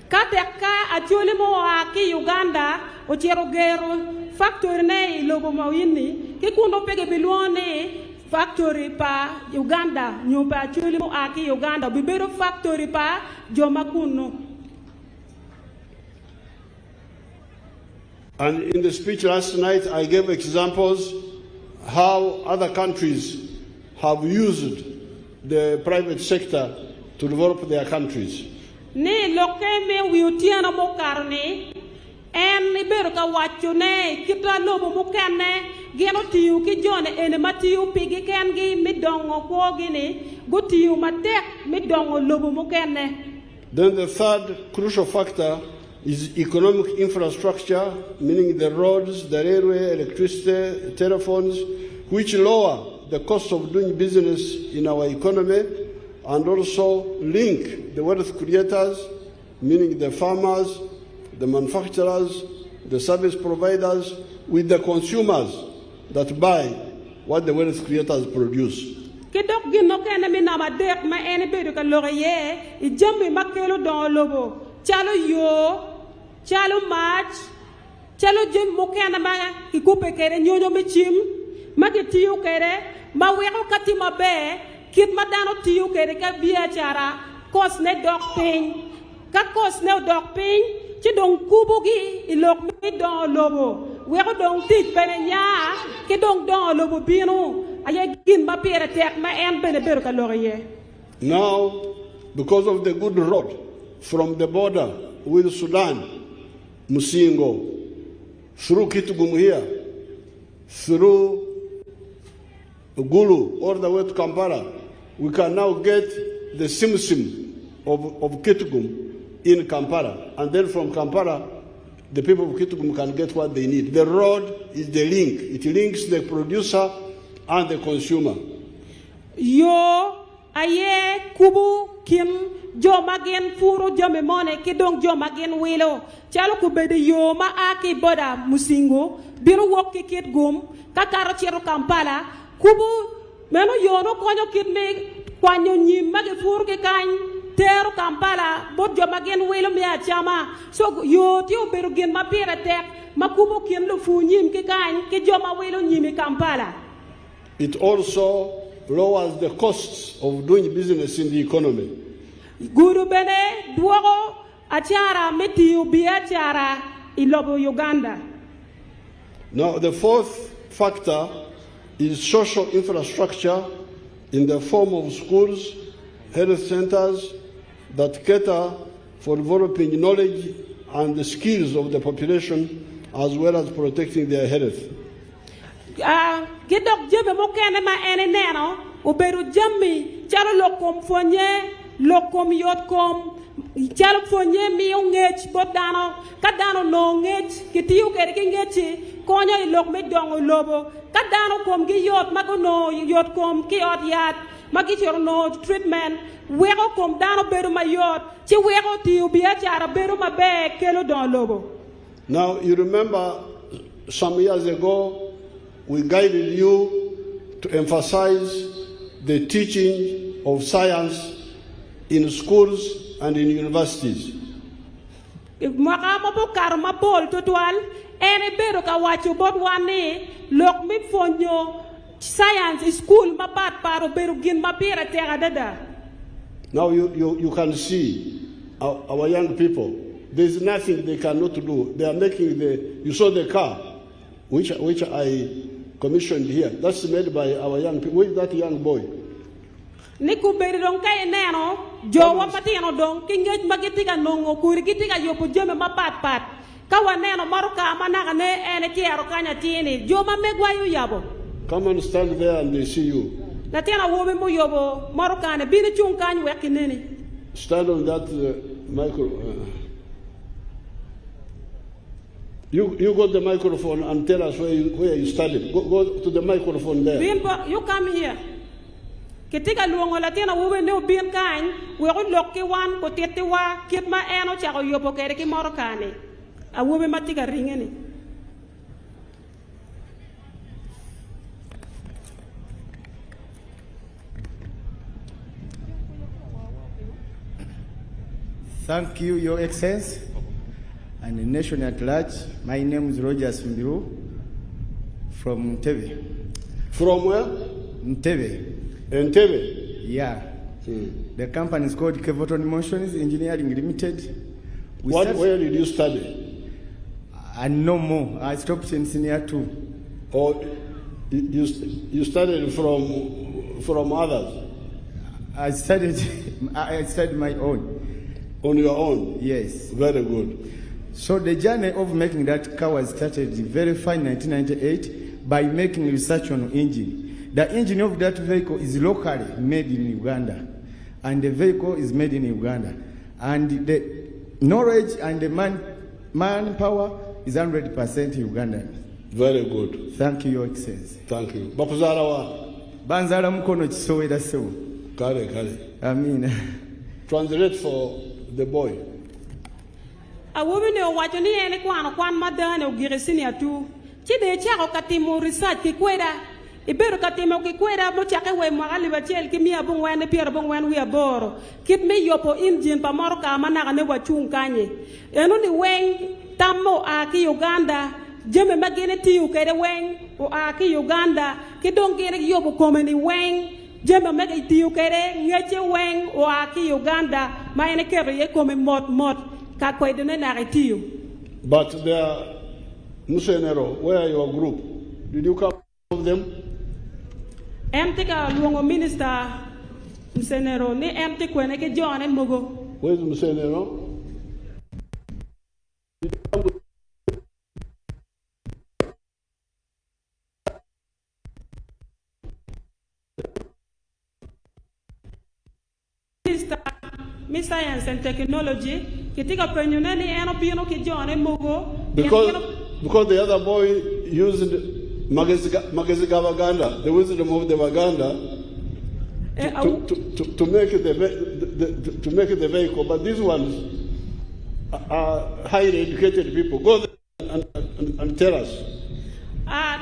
Kateka Acholi mo aki Uganda, o chero gero factory ne lobo mawini, kikundo pege biluone factory pa Uganda, nyumba Acholi mo aki Uganda, bibero factory pa Jomakuno. And in the speech last night, I gave examples how other countries have used the private sector to develop their countries. Ne lokeme wiutiana mokarne en ibero ka wacho ne kita lobo mokane geno tiu ki jone ene matiu pigi kengi midongo kwogi ne go tiu matek midongo lobo mokane. Then the third crucial factor is economic infrastructure, meaning the roads, the railway, electricity, telephones, which lower the cost of doing business in our economy and also link the wealth creators, meaning the farmers, the manufacturers, the service providers, with the consumers that buy what the wealth creators produce. Kedok gino kena minama dek ma ene bedu ka loriye I jambi makelo don lobo chalo yo chalo match chalo jem mokena ma ikupe kere nyonyo mechim magetiyo kere ma wero katima be kit madano tiyo kere ka biya chara kos ne dok pin ka kos ne dok pin ci don kubugi ilok mi don lobo wero don tij bene nya ki don lobo binu ayagin ma pere tek ma en bene beru ka loriye. Now, because of the good road from the border with Sudan, Musingo, through Kitgum here, through Gulu, all the way to Kampala, we can now get the Simsim of Kitgum in Kampala. And then from Kampala, the people of Kitgum can get what they need. The road is the link. It links the producer and the consumer. Yo aye kubu kim jo magen furu jo memone kidong jo magen wilo chalo kubede yo ma aki boda musingo biro wok kit gum kakaro chero Kampala kubu meno yo no konyo kit me kwanyo nyim mage furu ke kany teru Kampala bot jo magen wilo me achama so yo ti obero gen mapira tek makubo kin lo fu nyim ke kany ke jo ma wilo nyimi Kampala. It also lowers the costs of doing business in the economy. Guru bene duogo achara metiu bi achara ilobo Uganda. Now the fourth factor is social infrastructure in the form of schools, health centers that cater for developing knowledge and the skills of the population as well as protecting their health. Kidok jebe mo kene ma ene neno uberu jammi chalo lokom fonye lokom yotkom chalo fonye mi ngech bodano kadano no ngech kitiu kere ngechi konyo ilok me dongo lobo kadano kom gi yot mago no yotkom ki yot yat magi choro no treatment wego kom dano beru ma yot chi wego tiu bia chara beru ma be kelo don lobo. Now you remember some years ago we guided you to emphasize the teaching of science in schools and in universities. Maka mapo karma bol total ene bero ka wacho bot wane lok mi fonyo science school mapat paro bero gin mapira tera dada. Now you can see our young people. There's nothing they cannot do. They are making you saw the car, which I commissioned here. That's made by our young people. Who is that young boy? Niku beri dong kay neno jo wapati ano dong kingej magitiga nongo kuri kitiga yopo jome mapat kawa neno maruka manaka ne ene tiaro kanya tieni jo mamegwayu yabo. Come and stand there and they see you. Na tena wobe mo yobo maruka ne bini chung kanyu weki nini. Stand on that micro. You got the microphone and tell us where you studied. Go to the microphone there. You come here. Ketika luongo latina wobe ne obien kany wego lokke wan ko tete wa kit ma eno chako yopo kere ki moro kane. A wobe matiga ringeni. Thank you, Your Excellency, and the nation at large. My name is Roger Simbiru from Ntebe. From where? Ntebe. Entebbe? Yeah. The company is called Kevoton Motions Engineering Limited. Where did you study? No more. I stopped in senior 2. Or you studied from others? I studied my own. On your own? Yes. Very good. So the journey of making that car was started very fine 1998 by making research on engine. The engine of that vehicle is locally made in Uganda, and the vehicle is made in Uganda. And the knowledge and the manpower is 100% Ugandan. Very good. Thank you, Your Excellency. Thank you. Bakuzarawa. Banzara mkono chisoweda sewu. Kale. Amen. Translate for the boy. A woman ne wacho ni ene kwan madane ugiresini atu. Chide chako katimo research kikweda. Ibero katimo kikweda mo chake we mwagali bachel kimia bungwene piero bungwene wi aboro. Kit me yopo engine pa moro ka manaka ne wachung kanye. Eno ni weng tammo aki Uganda. Jeme magene tiyu kede weng o aki Uganda. Kidong kere yopo komeni weng. Jeme mega tiyu kede ngeche weng o aki Uganda. Ma ene kere ye kome mot. But there, Musenero, where are your group? Did you come with them? Emtika luongo minister Musenero ni emti kwene ke John and Mogo. Where's Musenero? Minister Science and Technology. Kitika penyoneni eno bino ki John and Mogo Because the other boy used Magazigavaganda, the wisdom of the Vaganda, to make the vehicle. But these ones are highly educated people. Go there and tell us.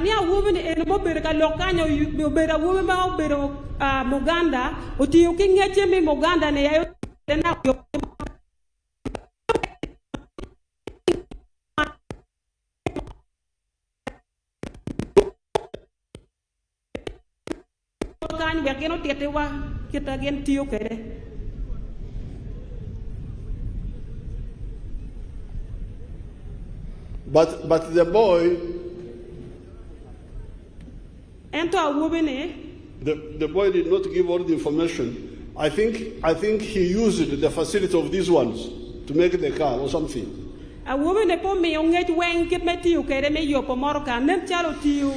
Ni a woman in Mobile Locanyo, you better woman Moganda, or you can get me Moganda and But the boy, the boy did not give all the information. I think he used the facility of these ones to make the car or something. A woman upon me on it when get me to you, me your pomorca, nem chalo to you,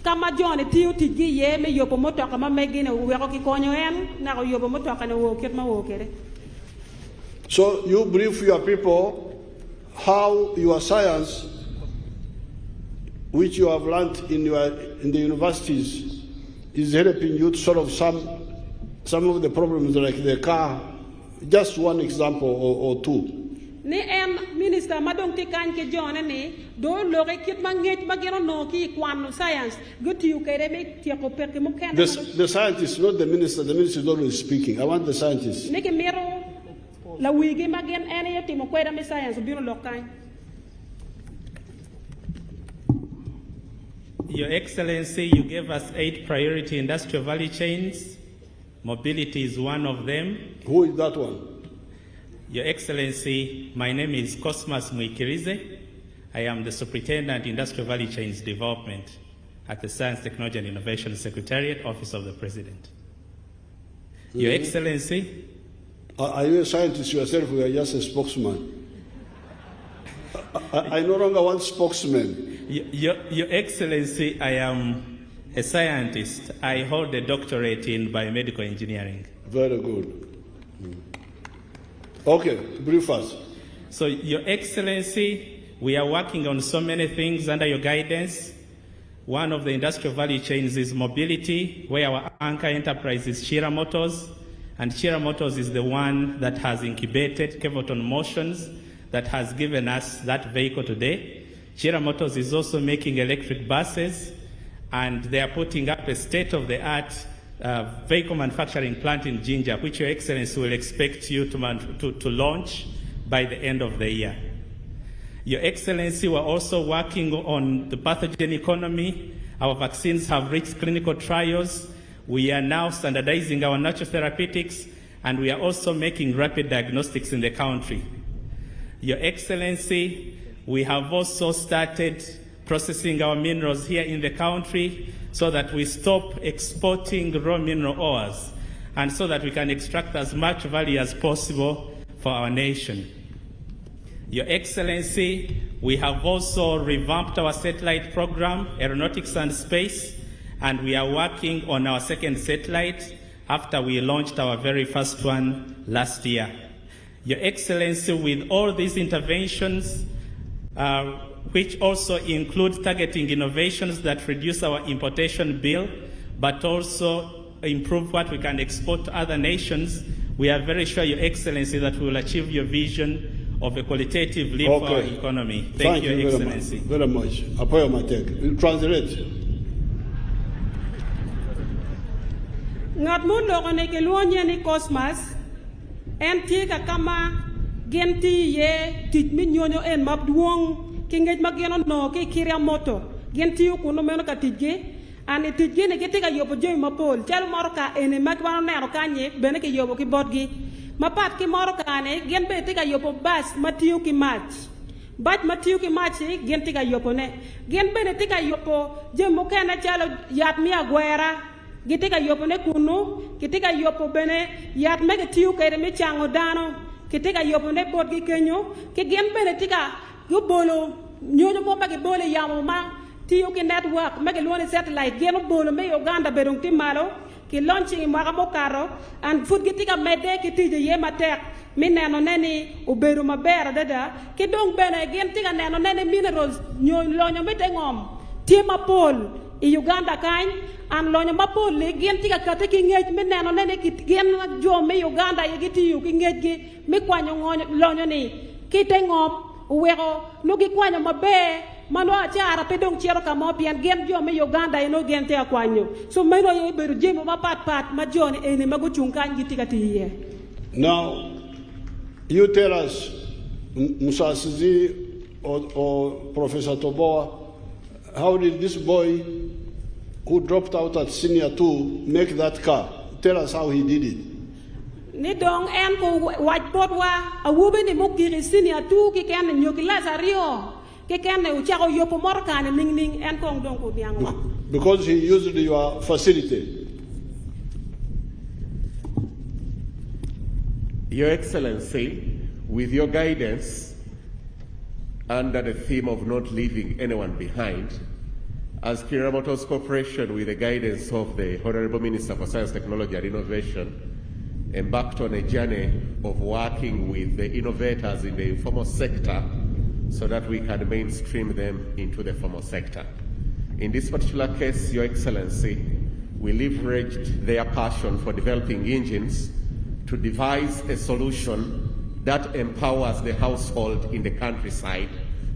Kama John, a tiu to ye, me your pomoto, come making a worky conyo and now your pomoto and a walk at my walker. So you brief your people how your science, which you have learned in the universities, is helping you to solve some of the problems like the car. Just one example or two. Ne minister madong tikan ke John ne do lore kit manget magero no ki kwano science good you kere me ti ko perke mo kan the scientist, not the minister. The minister is always speaking. I want the scientist. Ne ke mero la wigi magen ene ti mo kweda me science biro lokai. Your Excellency, you gave us 8 priority industrial value chains. Mobility is one of them. Who is that one? Your Excellency, my name is Cosmas Muikirize. I am the Superintendent Industrial Value Chains Development at the Science, Technology and Innovation Secretariat, Office of the President. Your Excellency. Are you a scientist yourself or are you just a spokesman? I no longer want spokesman. Your Excellency, I am a scientist. I hold a doctorate in biomedical engineering. Very good. Okay, brief us. So, Your Excellency, we are working on so many things under your guidance. One of the industrial value chains is mobility, where our anchor enterprise is Shira Motors. And Shira Motors is the one that has incubated Kevoton Motions, that has given us that vehicle today. Shira Motors is also making electric buses, and they are putting up a state-of-the-art vehicle manufacturing plant in Jinja, which Your Excellency will expect you to launch by the end of the year. Your Excellency, we're also working on the pathogen economy. Our vaccines have reached clinical trials. We are now standardizing our natural therapeutics, and we are also making rapid diagnostics in the country. Your Excellency, we have also started processing our minerals here in the country so that we stop exporting raw mineral ores and so that we can extract as much value as possible for our nation. Your Excellency, we have also revamped our satellite program, Aeronautics and Space, and we are working on our second satellite after we launched our very first one last year. Your Excellency, with all these interventions, which also include targeting innovations that reduce our importation bill, but also improve what we can export to other nations, we are very sure, Your Excellency, that we will achieve your vision of a qualitative leap for our economy. Thank you, Your Excellency. Very much. Apoyo Matek. We'll translate. Ngat mo logone ke luonye ni Cosmas en tika kama genti ye tit minyonyo en mabduong kingej mageno no ke kiria moto genti kuno meno ka tije ane tije ne ketika yobo joy mapol chal moro ka ene magbano nero kanye bene ke yobo ki bodgi mapat ki moro ka ne gen be tika yobo bas matiu ki match bat matiu ki match gen tika yobo ne gen bene tika yobo jemo kana chalo yat mi agwera gitika yopo ne kunu gitika yopo bene yat mega tiu kere me chango dano gitika yopo ne bot gi kenyo ke gen bene tika go bolo nyono mo bagi bolo yamo ma tiu ki network mega lone satellite geno bolo me Uganda berong timalo ki launching mwaka mokaro and food gitika mede ki tije ye matek mi neno neni uberu maber dada ki dong bene gen tika neno neni minerals lonyo mite ngom tie mapol i Uganda kany an lonyo mapol li gen tika kate ki ngej mi neno neni ki gen jo mi Uganda ye gitiyu ki ngej gi mi kwanyo lonyo ni ki te ngom uweko nugi kwanyo maber mano achara pedong chero kamo pian gen jo mi Uganda ino gen te akwanyo so mero ye beru jemo mapat ma joni ene mago chungkan gitika tiye. Now you tell us, Musasizi or Professor Toboa, how did this boy who dropped out at senior 2 make that car? Tell us how he did it. Ni dong en ko whiteboard wa awube ni mukiri senior 2 ki ken nyokila sario ki ken uchako yopo morkane ning en kong dong ko diang. Because he used your facility. Your Excellency, with your guidance under the theme of not leaving anyone behind, as Kira Motors Corporation, with the guidance of the Honorable Minister for Science, Technology and Innovation, embarked on a journey of working with the innovators in the informal sector so that we can mainstream them into the formal sector. In this particular case, Your Excellency, we leveraged their passion for developing engines to devise a solution that empowers the household in the countryside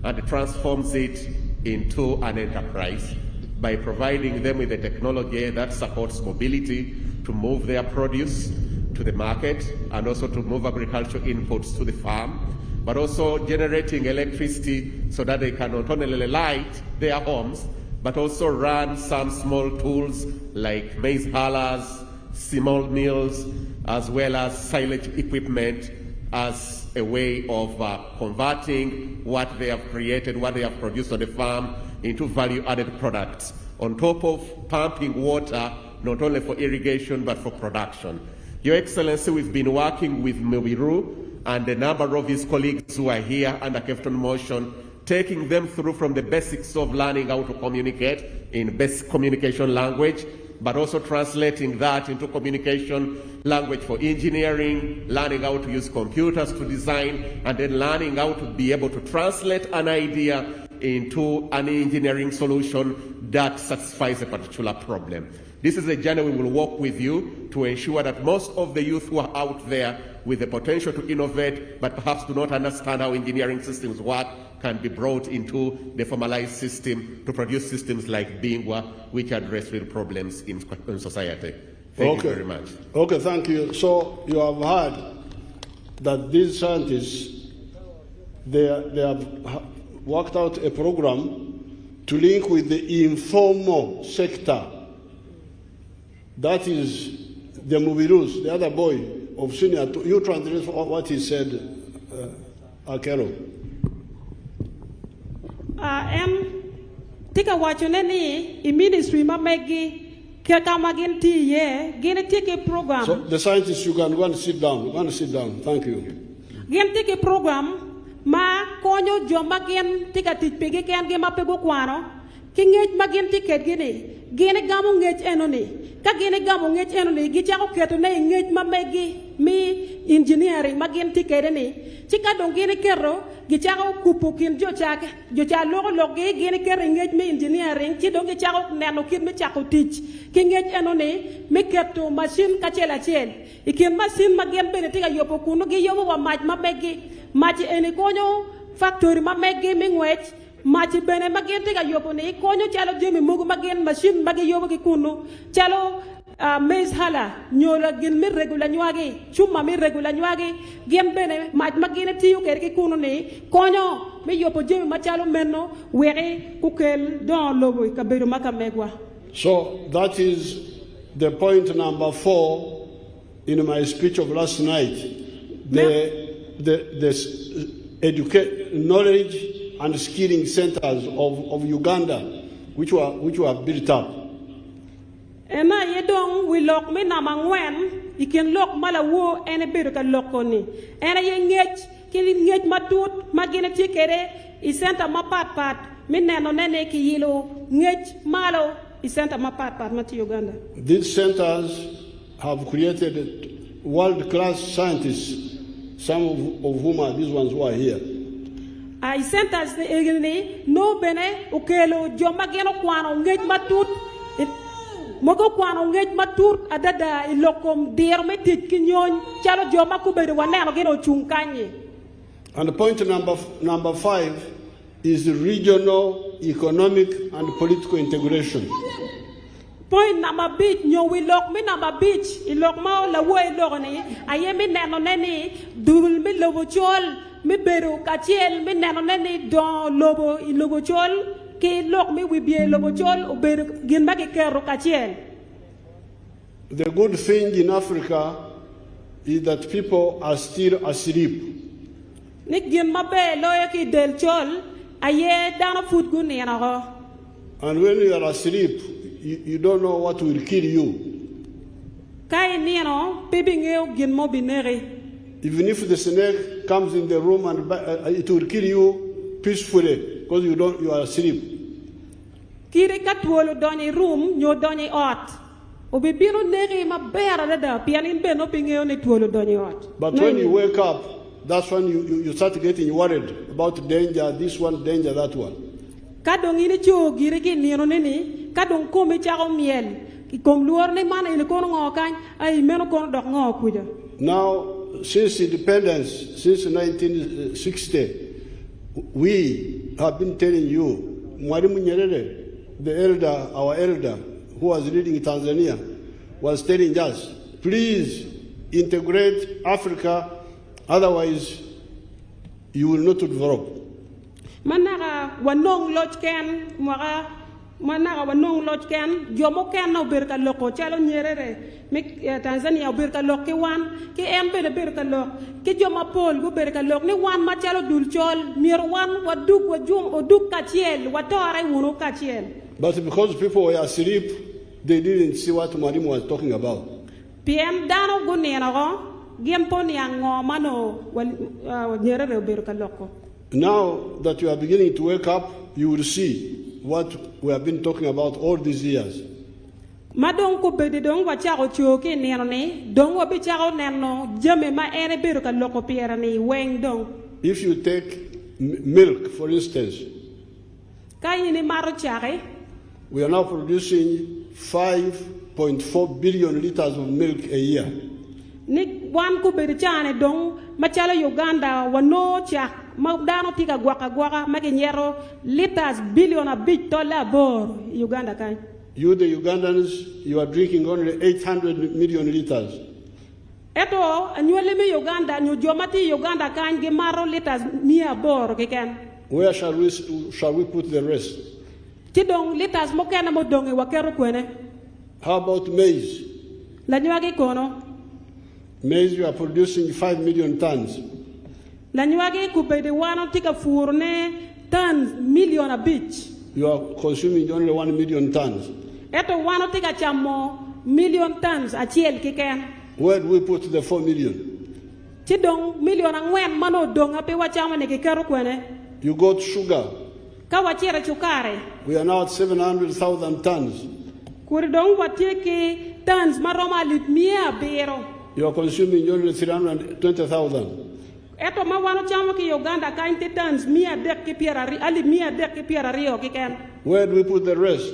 and transforms it into an enterprise by providing them with the technology that supports mobility to move their produce to the market and also to move agricultural inputs to the farm, but also generating electricity so that they can not only light their homes, but also run some small tools like maize hullers, small mills, as well as silage equipment as a way of converting what they have created, what they have produced on the farm into value-added products, on top of pumping water, not only for irrigation, but for production. Your Excellency, we've been working with Mubiru and a number of his colleagues who are here under Kefton Motion, taking them through from the basics of learning how to communicate in basic communication language, but also translating that into communication language for engineering, learning how to use computers to design, and then learning how to be able to translate an idea into an engineering solution that satisfies a particular problem. This is a journey we will work with you to ensure that most of the youth who are out there with the potential to innovate, but perhaps do not understand how engineering systems work, can be brought into the formalized system to produce systems like Bingwa, which address real problems in society. Thank you very much. Okay, thank you. So you have heard that these scientists, they have worked out a program to link with the informal sector. That is the Mubirus, the other boy of senior. You translate what he said, Akero. Tika wachoneni i ministry mamegi keka magenti ye gene take a program. So the scientists, you can go and sit down. Go and sit down. Thank you. Gen take a program ma konyo joma gen tika tipege ken ge mapego kwano kingej magen tiket gene gamu ngej enoni ka gene gamu ngej enoni gichako keto ne ngej mamegi mi engineering magen tiket ni chika dong gene kero gichako kupukin jocha logi gene kero ngej mi engineering chi dong gichako neno kin mi chako teach kingej enoni mi keto machine kachela chel ikin machine magen bene tika yopo kuno gi yobo wa mach mamegi mach ene konyo factory mamegi mi ngwech machi bene magen tiga yopo ni konyo chalo jemi mugu magen machine magi yobo ki kunu chalo maize hala nyola gen mi regula nyuagi chuma mi regula nyuagi gem bene mach magen tiyo ker ki kunu ni konyo mi yopo jemi machalo menno weri kukel don lobo kabiru makamegwa. So that is the point number 4 in my speech of last night. The knowledge and skilling centers of Uganda, which were built up. Ena yedong we lock me na mangwen, you can lock malawo ene biru ka lokoni. Ena ye ngej matut magene tikere I center mapat me neno nene ki yilo ngej malo I center mapat mati Uganda. These centers have created world-class scientists, some of whom are these ones who are here. I centers ni no bene ukelo joma geno kwano ngej matut mogo kwano ngej matut adada ilokom der metit kinyon chalo joma kubere waneno geno chungkanye. And point number 5 is regional, economic, and political integration. Point number beach, nyo we lock me number beach, ilok ma la wo ilok ni, ayemi neno neni, dul mi lobo chol, mi beru kachiel, mi neno neni don lobo ilobo chol, ki lock me we be lobo chol, o beru ginba ki kero kachiel. The good thing in Africa is that people are still asleep. Nik ginba be loya ki del chol, aye dano food guni yanaho. And when you are asleep, you don't know what will kill you. Even if the snake comes in the room and it will kill you peacefully because you are asleep. But when you wake up, that's when you start getting worried about danger, this one, danger, that one. Kadong ini chu giriki nino nini kadong komi chako miel kom luar ne mana ile kono ngokan ay meno kono dok ngokuja. Now since independence, since 1960, we have been telling you, Mwalimu Nyerere, our elder who was leading Tanzania, was telling us, please integrate Africa, otherwise you will not develop. Manara wanong lodgen mara manara wanong lodgen jomo ken no berka loko chalo Nyerere mi Tanzania berka lok ki wan ki embe berka lok ki joma pol go berka lok ni wan ma chalo dul chol mir wan waduk wajum oduk kachiel watore wunu kachiel. But because people were asleep, they didn't see what Mwalimu was talking about. PM dano gunena go gempo ni ango mano Nyerere berka loko. Now that you are beginning to wake up, you will see what we have been talking about all these years. Madong ko bede dong wachako choke neno ne dong wabichako neno jame ma ene beru ka loko piera ni weng dong. If you take milk, for instance, kaya ni maro chake. We are now producing 5.4 billion liters of milk a year. Ni wan ko bede chane dong machala Uganda wano chak. Maudano tika gwaka makinyero liters billion a bit dollar bor Uganda kai. You the Ugandans, you are drinking only 800 million liters. Eto anywele me Uganda nyu jomati Uganda kai gemaro liters mia bor kiken. Where shall we put the rest? Tidong liters mokena modonge wakero kwene. How about maize? La nyuagi kono. Maize you are producing 5 million tons. La nyuagi kubede wano tika furne tons million a bit. You are consuming only 1 million tons. Eto wano tika chamo million tons a chiel kiken. Where do we put the 4 million? Tidong million angwen mano dong ape wachama ne kikero kwene. You got sugar. Kawachira chukare. We are now at 700,000 tons. Kuridong watiki tons maroma litmia bero. You are consuming only 320,000. Eto mawano chamo ki Uganda kainti tons mia dek ki pierari ali mia dek ki pierari o kiken. Where do we put the rest?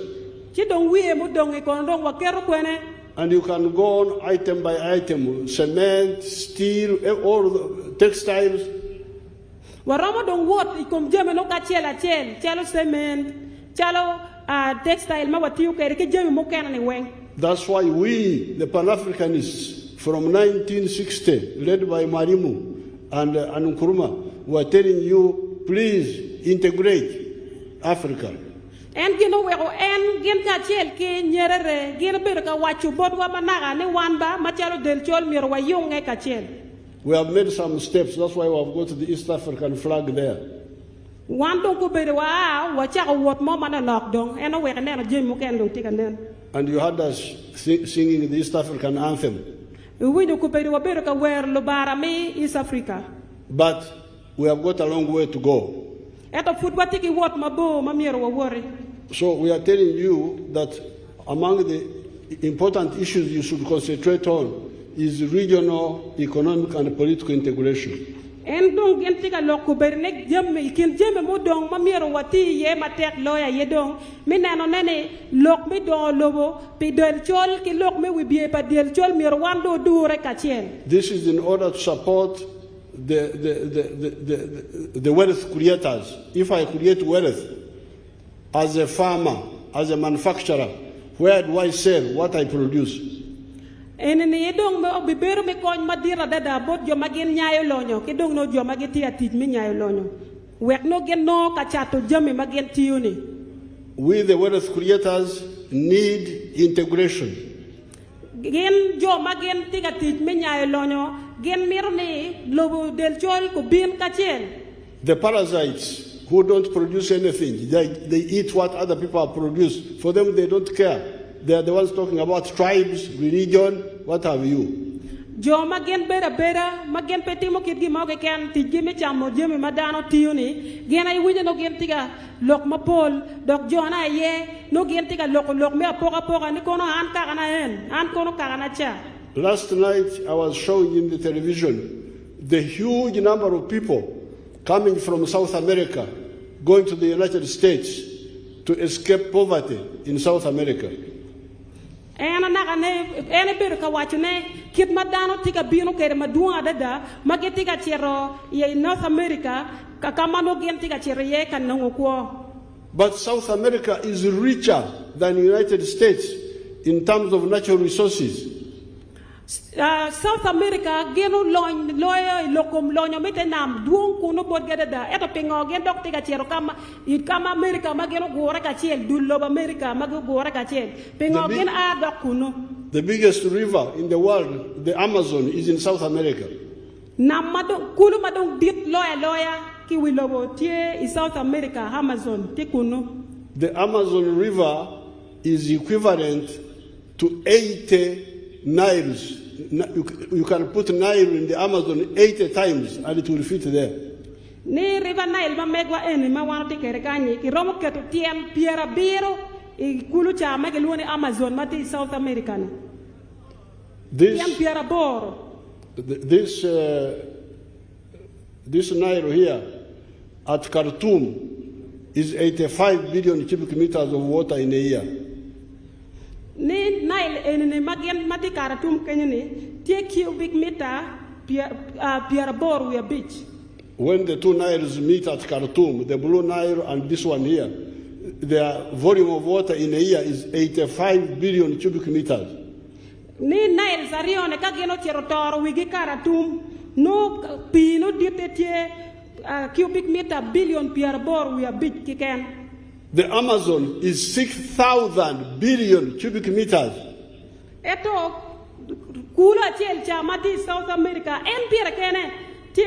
Chidong wie mudong ikondong wakero kwene. And you can go on item by item, cement, steel, all the textiles. Waramo dong wot ikom jeme no kachela chelo cement, chalo textile mawatiu kere ke jeme mo kana ni weng. That's why we, the Pan-Africanists from 1960, led by Marimu and Nkrumah, were telling you, please integrate Africa. En gino wego en gin kachel ke Nyerere gin berka wachu bodwa managa ne wanba machalo del chol mirwa yunge kachel. We have made some steps. That's why we have got the East African flag there. And you had us singing the East African anthem. But we have got a long way to go. So we are telling you that among the important issues you should concentrate on is regional, economic, and political integration. En dong gen tiga loko bernek jemme kin jemme mo dong mamiro wati ye matek loya ye dong minano nene lok mi don lobo pi del chol ki lok me wibie pa del chol mir wando dure kachien. This is in order to support the wealth creators. If I create wealth as a farmer, as a manufacturer, where do I sell what I produce? En ne dong me bibero me koñ madira dada bot jo magen nyaayo lonyo ke dong no jo mageti atit mi nyaayo lonyo wek no gen no ka chato jame magen tiuni. We the wealth creators need integration. Gen jo magen tiga tit mi nyaayo lonyo gen mirne lobo del chol ko bin kachien. The parasites who don't produce anything, they eat what other people have produced. For them, they don't care. They are the ones talking about tribes, religion, what have you. Jo magen bera magen peti mo kit gi mo ke kan ti gi me chamo je me madano tiuni gen ay wuje no gen tiga lok ma pol dok jona ye no gen tiga lok me apoka ni kono an ka kana en an kono ka kana cha. Last night I was showing in the television the huge number of people coming from South America going to the United States to escape poverty in South America. Ena nakane ene ber ka wachne kit madano tika bino kere madua dada magetika chero ye North America kakamano gen tika chero ye kanongo ko. But South America is richer than the United States in terms of natural resources. South America geno loyo lokom lonyo metenam duong kuno bod gedada eto pingo gen dok tika chero kama America mageno gore ka chiel dullo America mago gore ka chiel pingo gen a dok kuno. The biggest river in the world, the Amazon, is in South America. Namado kuno madong dit loya ki wilobo tie in South America Amazon ti kuno. The Amazon River is equivalent to 80 Niles. You can put Nile in the Amazon 80 times and it will fit there. Ni river Nile ma megwa eni ma wano tikere kanyi ki romo keto tiem piera biro I kulu cha mege luone Amazon mati South America. This tiem piera boro. This Nile here at Khartoum is 85 billion cubic meters of water in a year. Ni Nile ene magen mati Khartoum kenyini tie cubic meter piera boro we beach. When the two Niles meet at Khartoum, the Blue Nile and this one here, their volume of water in a year is 85 billion cubic meters. Ni Nile sarione kageno cherotoro wigi Khartoum no pino dite cubic meter billion piera boro we beach kiken. The Amazon is 6,000 billion cubic meters. Eto kula chel chamati South America en piera kene te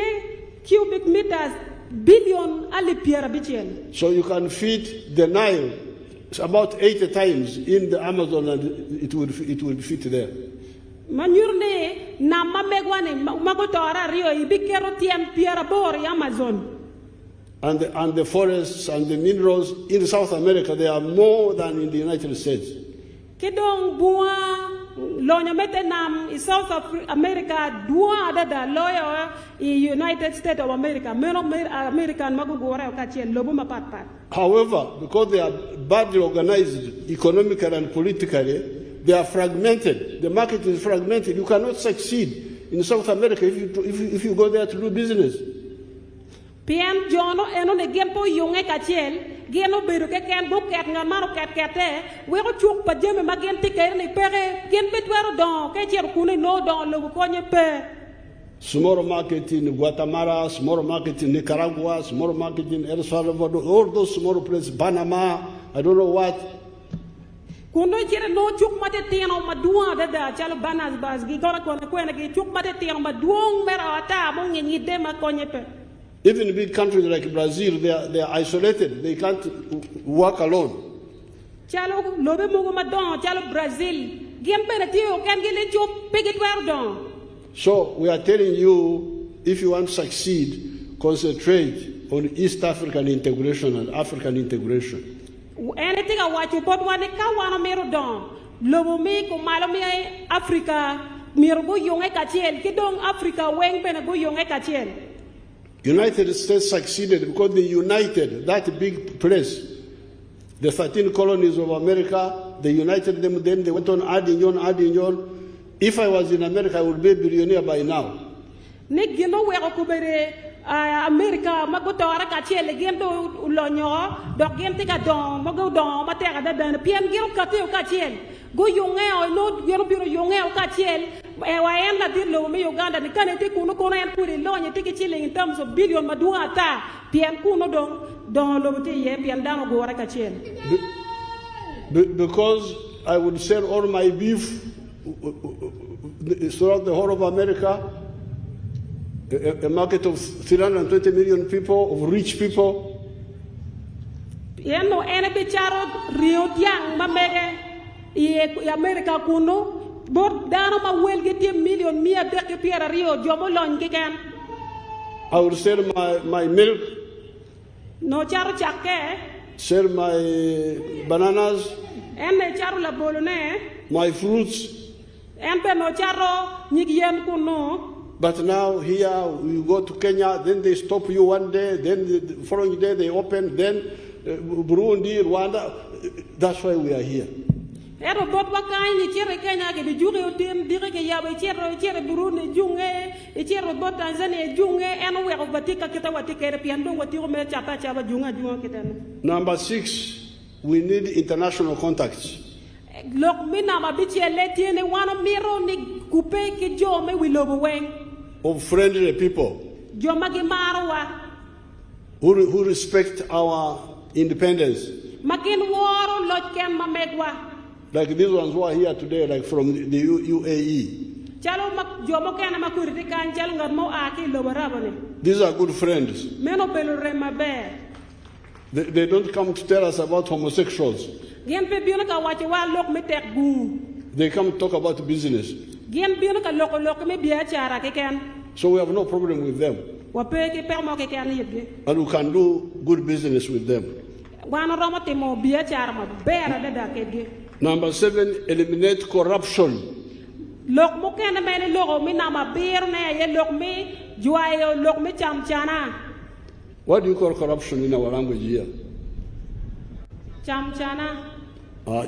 cubic meters billion ali piera bichel. So you can feed the Nile about 80 times in the Amazon and it will fit there. Manyurne na mamegwane magotora rio ibikero tiem piera bori Amazon. And the forests and the minerals in South America, they are more than in the United States. Kedong bua lonya metenam in South America dua dada loyo in United States of America. Meno American magugore okache lobu mapat. However, because they are badly organized economically and politically, they are fragmented. The market is fragmented. You cannot succeed in South America if you go there to do business. Pien jono eno ne gempo yunge kachiel geno beru ke ken buket ngamaro kete we ko chuk pa jeme magen tiker ni pere gen betwero don ke cher kune no don lo ko nye pe. Small market in Guatemala, small market in Nicaragua, small market in El Salvador, all those small places, Panama, I don't know what. Kuno cher no chuk mate tieno madua dada chalo banas bas gi gora ko ne gi chuk mate tieno maduong mera ata mo ngi de ma ko nye pe. Even in big countries like Brazil, they are isolated. They can't work alone. Chalo lobe mugo madon chalo Brazil. Giamperatio can get you pick it well done. So we are telling you, if you want to succeed, concentrate on East African integration and African integration. anything I watch you but one ka wana mero don lobo mi ko malo mi Africa mero go yonge katiel ki dong Africa weng bena go yonge katiel. United States succeeded because they united that big place. The 13 colonies of America, they united them, then they went on adding on. If I was in America, I would be a billionaire by now. Nek gino weko kubere America magotora katiel gendo ulonyo dok gente ka don mago don matera da dan pien giro katio katiel go yonge no giro biro yonge katiel wa en la dirlo me Uganda ni kanete kuno kono en kuri lonye tiki chile in terms of billion madua ta pien kuno don lo te ye pien dano go wara katiel. Because I would sell all my beef throughout the whole of America. A market of 320 million people, of rich people. Yeno ene bicharo Rio Tiang mamege America kuno bor dano ma welge 10 million mia beke piera Rio jomo longe kan. I would sell my milk. No charo chakke. Sell my bananas. Ene charo la bolone. My fruits. Ene no charo nyigien kuno. But now here we go to Kenya, then they stop you one day, then the following day they open, then Burundi, Rwanda. That's why we are here. Ero bot wakai ni chere Kenya ke bijure utim dire ke yabe chere Burundi junge e chere bot Tanzania junge eno we batika kita watika piando watiro me chapa junga kitano. Number 6, we need international contacts. Lok mina mabichi eletiene wana miro ni kupe ki jo me wilobo weng. Of friendly people who respect our independence. Like these ones who are here today, like from the UAE. These are good friends. They don't come to tell us about homosexuals. They come to talk about business. So we have no problem with them. And we can do good business with them. Number 7, eliminate corruption. What do you call corruption in our language here? Chamchana.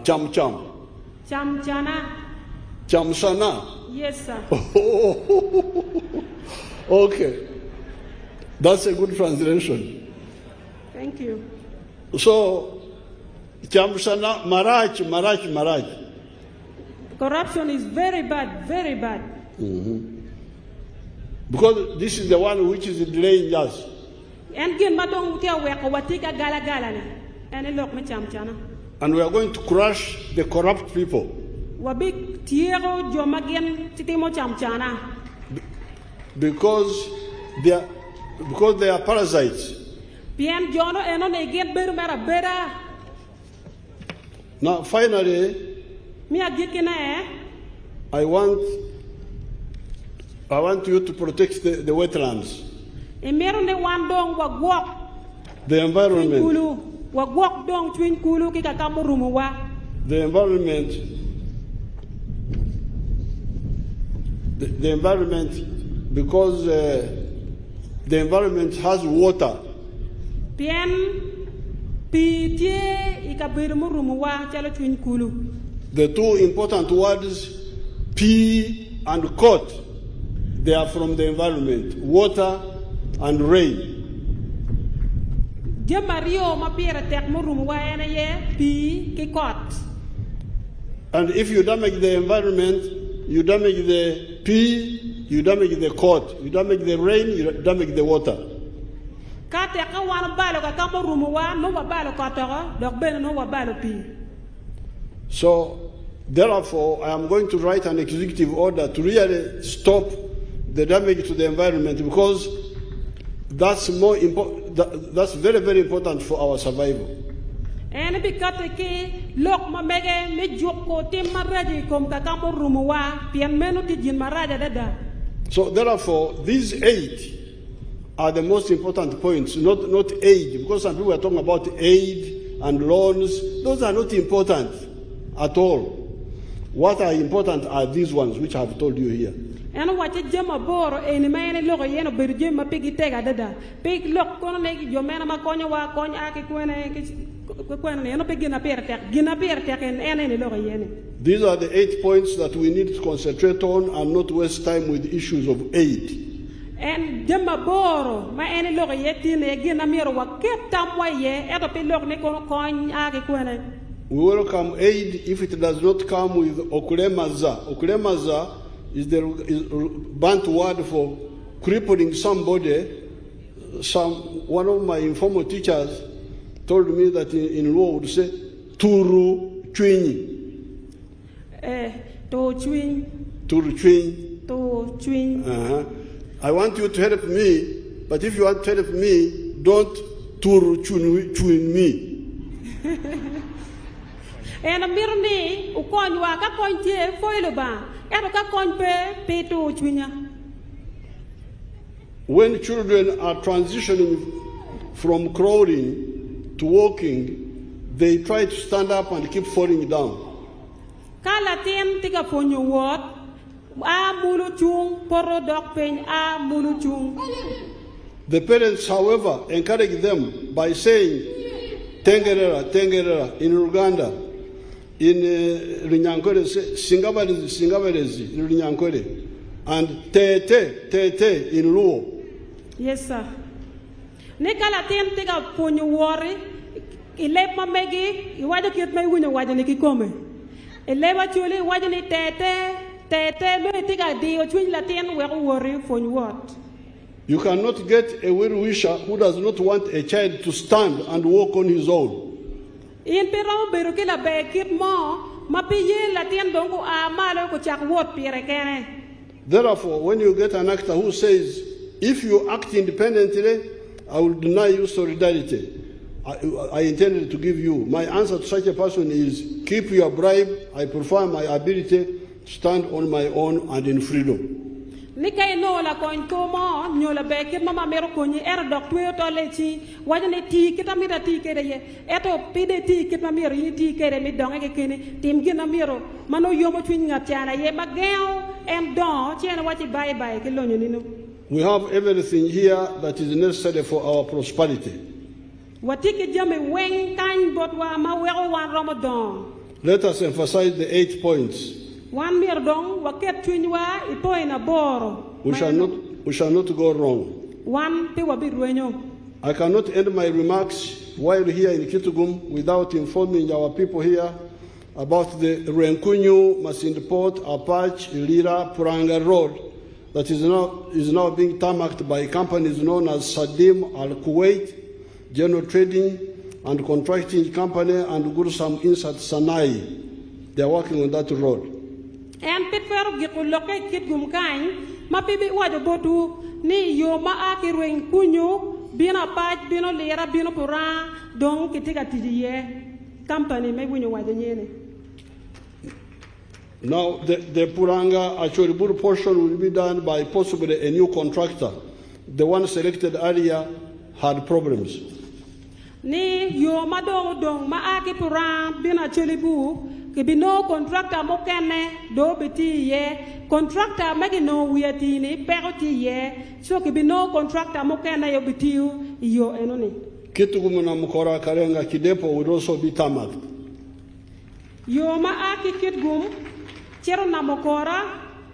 Cham-cham. Chamchana. Chamsana. Yes, sir. Okay. That's a good translation. Thank you. So, Chamsana, Maraj. Corruption is very bad, very bad. Because this is the one which is delaying us. And we are going to crush the corrupt people. Because they are parasites. Now, finally, I want you to protect the wetlands, the environment. The environment, because the environment has water. The two important words, P and cot, they are from the environment, water and rain. And if you damage the environment, you damage the P, you damage the cot, you damage the rain, you damage the water. So, therefore, I am going to write an executive order to really stop the damage to the environment, because that's more important. That's very, very important for our survival. So therefore, these 8 are the most important points, not aid, because some people are talking about aid and loans, those are not important at all. What are important are these ones which I have told you here. And what a jama boro any man logo yen of Berjima piggy tega dada. Pig look konek your man maconia wa conya no pigin appear and any logo yen. These are the 8 points that we need to concentrate on and not waste time with issues of aid. And jama boro my any logo yet in again a mirror what kept time way at a pillock nickel coin aki. We welcome aid if it does not come with okulemaza. Okulemaza is the Bantu word for crippling somebody. One of my informal teachers told me that in law would say turu chwinyi. To chwin. Turu chwinyi. To chwin. I want you to help me, but if you want to help me, don't turu chwin me. And a mirror ukon waka kontie foiluba. When children are transitioning from crawling to walking, they try to stand up and keep falling down. The parents, however, encourage them by saying, Tengerera, Tengerera, in Uganda, in Rinyankore, Singabarezi, in Rinyankore, and Tete in Luo. Yes, sir. Nekala tem tiga ponyo wore, ilema megi, iwaja kiet mai wina waja nikikome. Ilema chuli waja ni tete, lo tiga dio chwin latin wero wore ponyo what. You cannot get a well-wisher who does not want a child to stand and walk on his own. In Peru, Berukila Bekit Mo, Mapiye Latin Dongo Amalo Kuchak Pirekene. Therefore, when you get an actor who says, if you act independently, I will deny you solidarity, I intended to give you. My answer to such a person is, keep your bribe, I prefer my ability to stand on my own and in freedom. Nika no la coin como nyola beke mama mero konyi doctor to lechi wajane ti kita mira ti kere ye eto pide ti kita miro yi ti kere mi donga ke kene tim gina miro mano yomo twin ngatiana ye mageo em don tiena wati bye bye ke lonyo nino. We have everything here that is necessary for our prosperity. Wati ke jame wen kan botwa ma wero wan Ramadan. Let us emphasize the 8 points. One mirdong waket twinwa ipo ina boro. We shall not go wrong. One pe wabiruenyo. I cannot end my remarks while here in Kitgum without informing our people here about the Renkunyu, Masindport, Apache, Ilira, Puranga Road that is now being tarmacked by companies known as Sadim Al Kuwait, General Trading and Contracting Company, and Gursam Insat Sanai. They are working on that road. And Pitfer Gikuloke Kitgum Kain, Mapibi Wadabotu, Ni Yoma Aki Renkunyu, Bina Pat, Bino Lira, Bino Pura, Don Kitika Tidiye, company, maybe when you want the Now, the Puranga Achoribur portion will be done by possibly a new contractor. The one selected earlier had problems. Ni Yoma Dong, Maaki Pura, Bina Chilibu. Kibi no contractor mokene do beti ye contractor magi no wiatini peroti ye so kibi no contractor mokene yo betiu yo enoni. Kitgum na Mukora Karenga Kidepo would also be tarmacked. Yo ma aki Kitgum chero na Mukora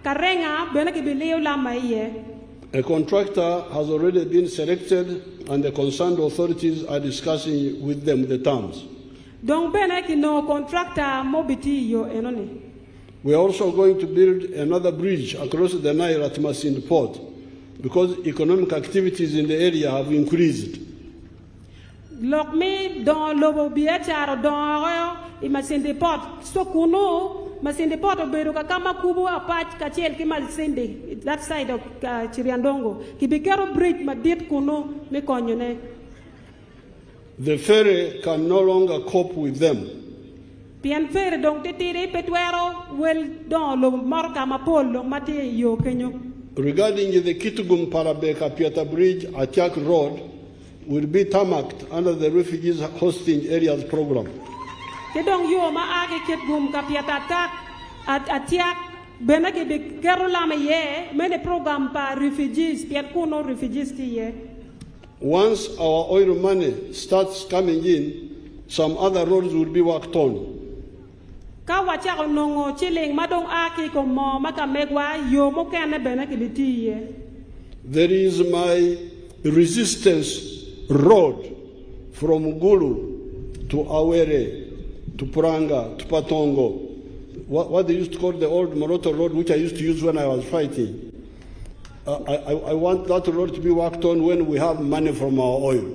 Karenga bena kibi leo lama ye. A contractor has already been selected and the concerned authorities are discussing with them the terms. Donc beneki no contractor mobiti yo enoni. We are also going to build another bridge across the Nile at Masindi Port because economic activities in the area have increased. Lok me don lobo biacharo don Masindi Port so kuno Masindi Port oberu kama kubu apach kachel ki Masindi that side of Chiriandongo kibikero bridge madit kuno me konyone. The ferry can no longer cope with them. Pian ferry dong titiri petuero wel don lo marka mapol lo mati yo kenyo. Regarding the Kitgum Parabeka Pieta Bridge, Atiak Road, will be tarmacked under the Refugees Hosting Areas Program. Kedong yo ma ake ket gum kapiatatak atiak benake be kerolama ye mene program pa refugees piat kuno refugees ti ye. Once our oil money starts coming in, some other roads will be worked on. Ka wacha nongo chiling madong ake ko mo makamegwa yo mo kene benake biti ye. There is my resistance road from Gulu to Awere, to Puranga, to Patongo. What they used to call the old Moroto road, which I used to use when I was fighting. I want that road to be worked on when we have money from our oil.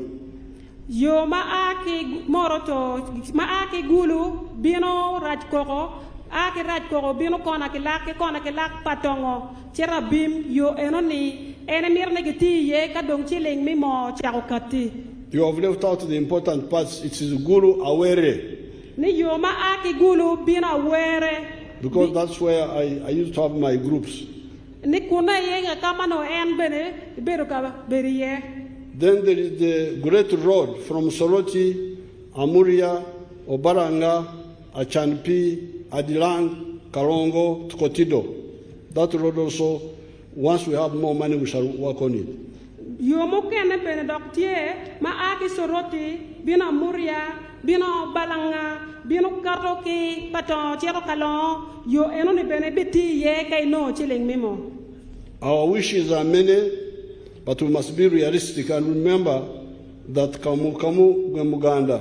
Yo maaki Moroto, maaki Gulu, bino Rajkoro, aki Rajkoro, bino kona ke lak Patongo, Cherabim, yo enoni, enemir negati ye kadong chiling mimo chakokati. You have left out the important parts. It is Gulu Awere. Ni yo maaki Gulu, bino Awere. Because that's where I used to have my groups. Then there is the great road from Soroti, Amuria, Obaranga, Achanpi, Adilang, Karongo to Kotido. That road also, once we have more money, we shall work on it. Yomokene Benedoctier, Maaki Soroti, Bino Amuria, Bino Balanga, Bino Karoki, Paton, Chero Calon, yo enoni benebiti ye kay no chilling memo. Our wishes are many, but we must be realistic and remember that Kamu Kamu Gemuganda,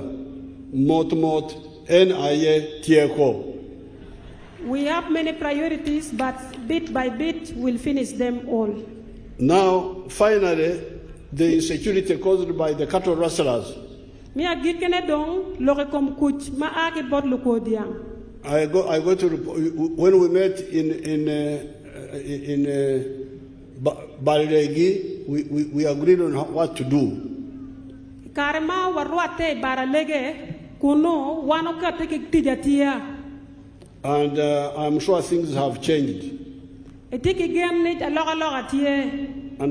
Mot Mot, N.I.A. Tieko. We have many priorities, but bit by bit we'll finish them all. Now, finally, the insecurity caused by the cattle rustlers. I go to when we met in Balregi, we agreed on what to do. Karma warwate baralege kuno wanokate kitijatia. And I'm sure things have changed. And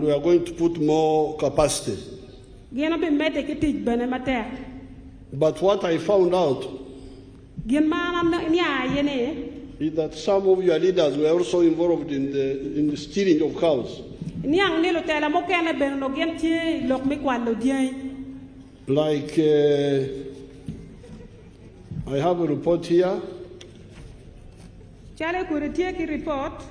we are going to put more capacity. But what I found out is that some of your leaders were also involved in the stealing of cows. Like, I have a report here. Report.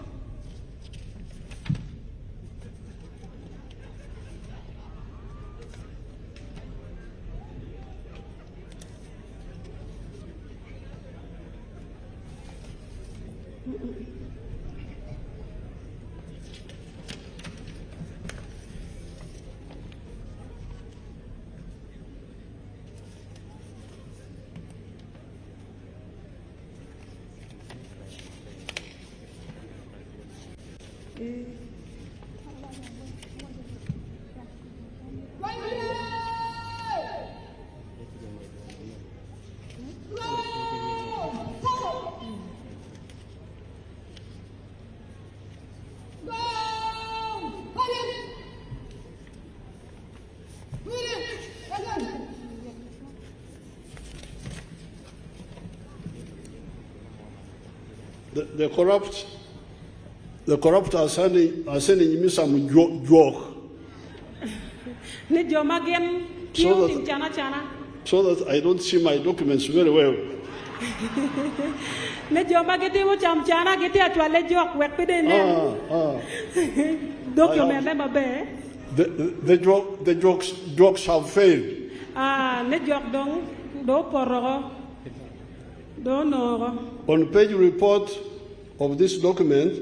The corrupt are sending me some joke. So that I don't see my documents very well. The jokes have failed. On page report of this document,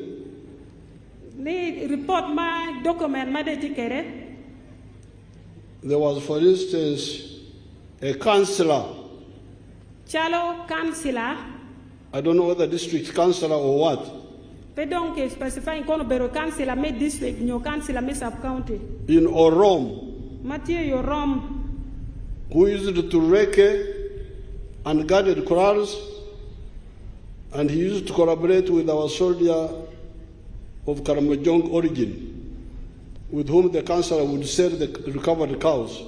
there was, for instance, a councillor. I don't know whether district councillor or what. In Orom, who used to reke and guarded corrals, and he used to collaborate with our soldier of Karamojong origin, with whom the councillor would sell the recovered cows.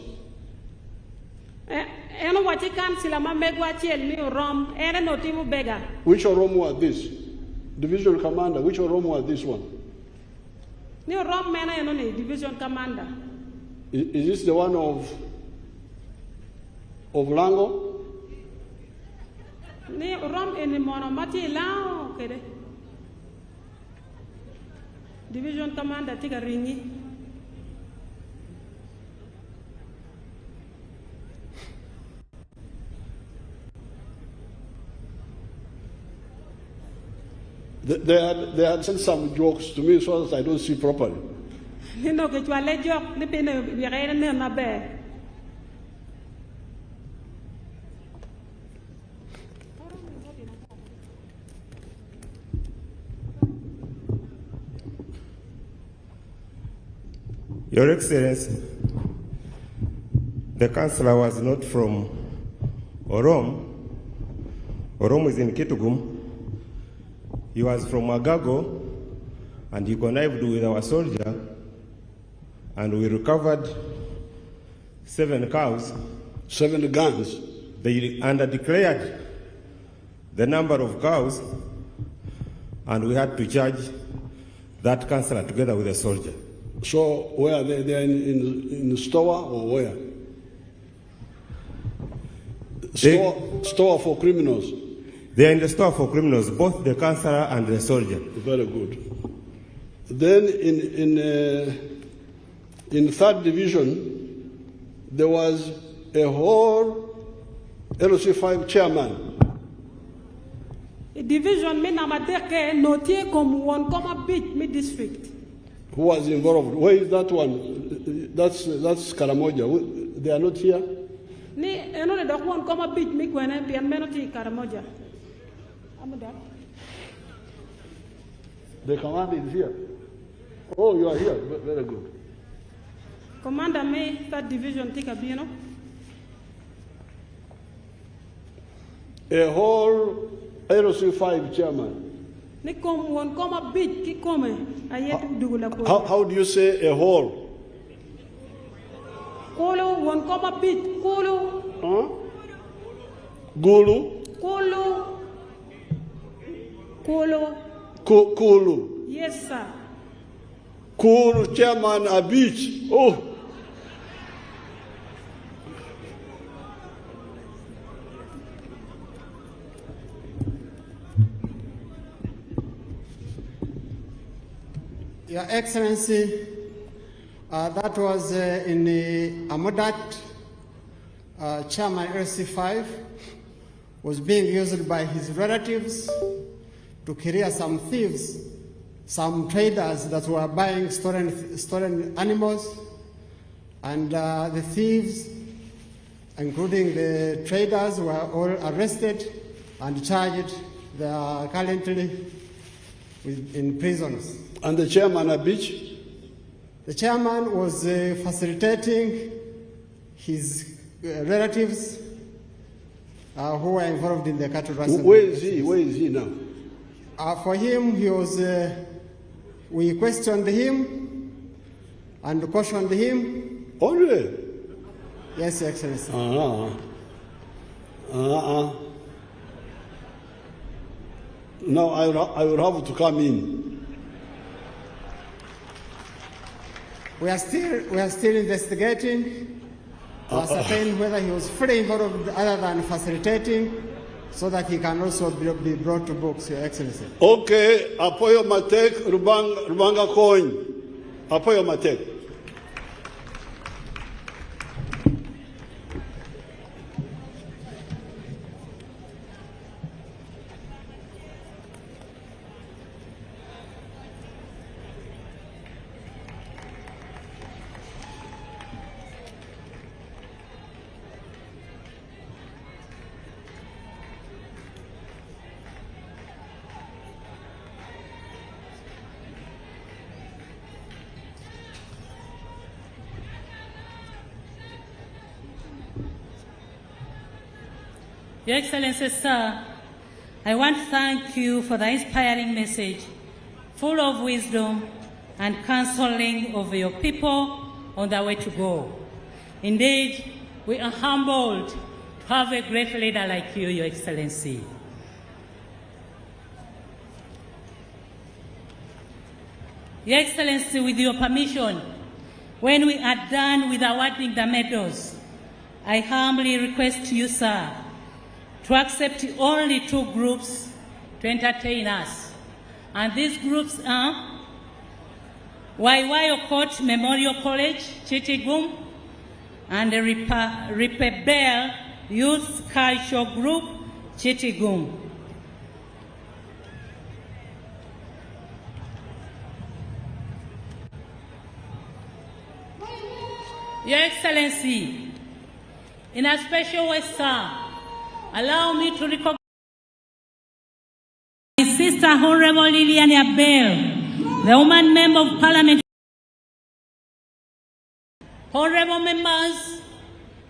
ti councillor ma megwa chiel ni Rom ere no timu bega. Which Oromo are this? Division commander, which Oromo are this one? Ni Rom mena eno ni division commander. Is this the one of Lango? Ni Rom eni mono mati lao kede. Division commander tika ringi. They had sent some jokes to me so that I don't see properly. Nino ke chwale jok ni pene bigere ne na be. Your Excellency, the councillor was not from Orom. Orom is in Kitugum. He was from Agago, and he connived with our soldier, and we recovered 7 cows. 7 guns. They declared the number of cows, and we had to charge that councillor together with the soldier. So where are they? They are in the store or where? Store for criminals. They are in the store for criminals, both the councillor and the soldier. Very good. Then in 3rd division, there was a whole LOC5 chairman. Division me na madeke notie comme one comma beat me district. Who was involved? Where is that one? That's Karamoja. They are not here. Ni eno le dok one comma beat me kwene pian menoti Karamoja. The commander is here. Oh, you are here. Very good. Commander me 3rd division tika bino. A whole LOC5 chairman. Ni kom one comma beat ki come ayet dugula ko. How do you say a whole? Kolo one comma beat kolo. Huh? Gulu. Kolo. Kolo. Kulu. Yes, sir. Kulu chairman a beach. Oh. Your Excellency, that was in Amodat, Chairman LC5 was being used by his relatives to clear some thieves, some traders that were buying stolen animals, and the thieves, including the traders, were all arrested and charged. They are currently in prisons. And the chairman at beach? The chairman was facilitating his relatives who were involved in the cattle ransom. Where is he? Where is he now? For him, he was. We questioned him and cautioned him. Only? Yes, Your Excellency. Now I will have to come in. We are still investigating to ascertain whether he was fully involved other than facilitating, so that he can also be brought to books, Your Excellency. Okay, Apoyo Matek, Rubanga Coin. Apoyo Matek. Your Excellency, sir, I want to thank you for the inspiring message, full of wisdom and counseling of your people on their way to go. Indeed, we are humbled to have a great leader like you, Your Excellency. Your Excellency, with your permission, when we are done with awarding the medals, I humbly request you, sir, to accept only 2 groups to entertain us. And these groups are Waiwayo Court Memorial College, Chitigum, and the Ripebel Youth Cultural Group, Chitigum. Your Excellency, in a special way, sir, allow me to recognize my sister, Honorable Lillian Abel, the woman member of Parliament, honorable members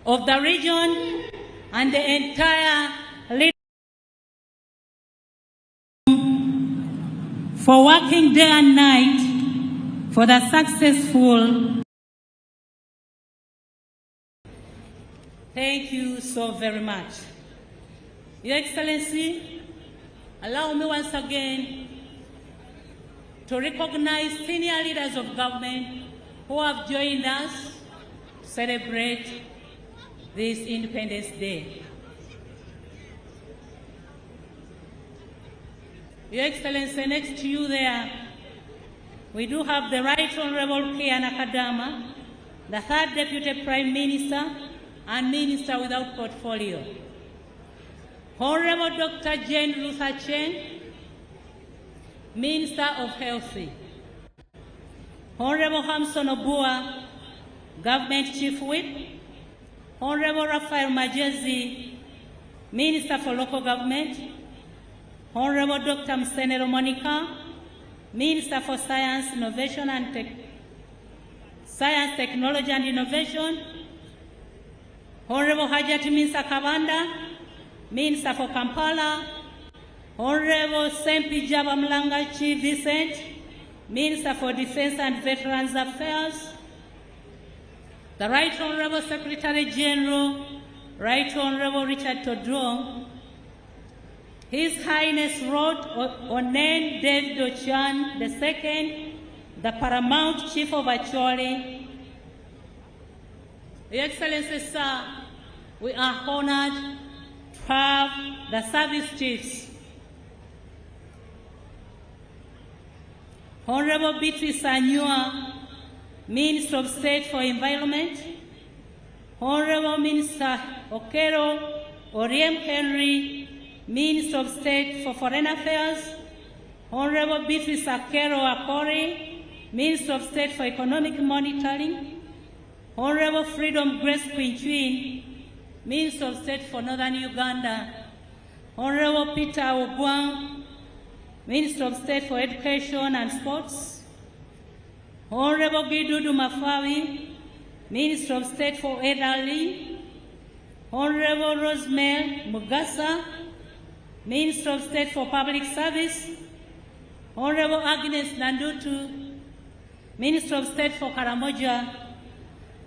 of the region, and the entire leadership for working day and night for the successful. Thank you so very much. Your Excellency, allow me once again to recognize senior leaders of government who have joined us to celebrate this Independence Day. Your Excellency, next to you there, we do have the Right Honorable Kiana Kadama, the 3rd Deputy Prime Minister and Minister without portfolio. Honorable Dr. Jane Luther Chen, Minister of Health. Honorable Hamson Obua, Government Chief Whip. Honorable Raphael Majezi, Minister for Local Government. Honorable Dr. Msenero Monica, Minister for Science, Innovation and Technology and Innovation. Honorable Hajat Minsa Kabanda, Minister for Kampala. Honorable Sempi Jaba Mlanga Chief Vincent, Minister for Defense and Veterans Affairs. The Right Honorable Secretary General, Right Honorable Richard Todrong, His Highness Lord Onen David Ochan II, the Paramount Chief of Acholi. Your Excellency, sir, we are honored to have the service chiefs. Honorable Beatrice Anyua, Minister of State for Environment. Honorable Minister Okero Oriem Henry, Minister of State for Foreign Affairs. Honorable Beatrice Akero Akori, Minister of State for Economic Monitoring. Honorable Freedom Grace Quinchuin, Minister of State for Northern Uganda. Honorable Peter Ogwang, Minister of State for Education and Sports. Honorable Gidudu Mafawi, Minister of State for Elderly. Honorable Rosemary Mugasa, Minister of State for Public Service. Honorable Agnes Nandutu, Minister of State for Karamoja.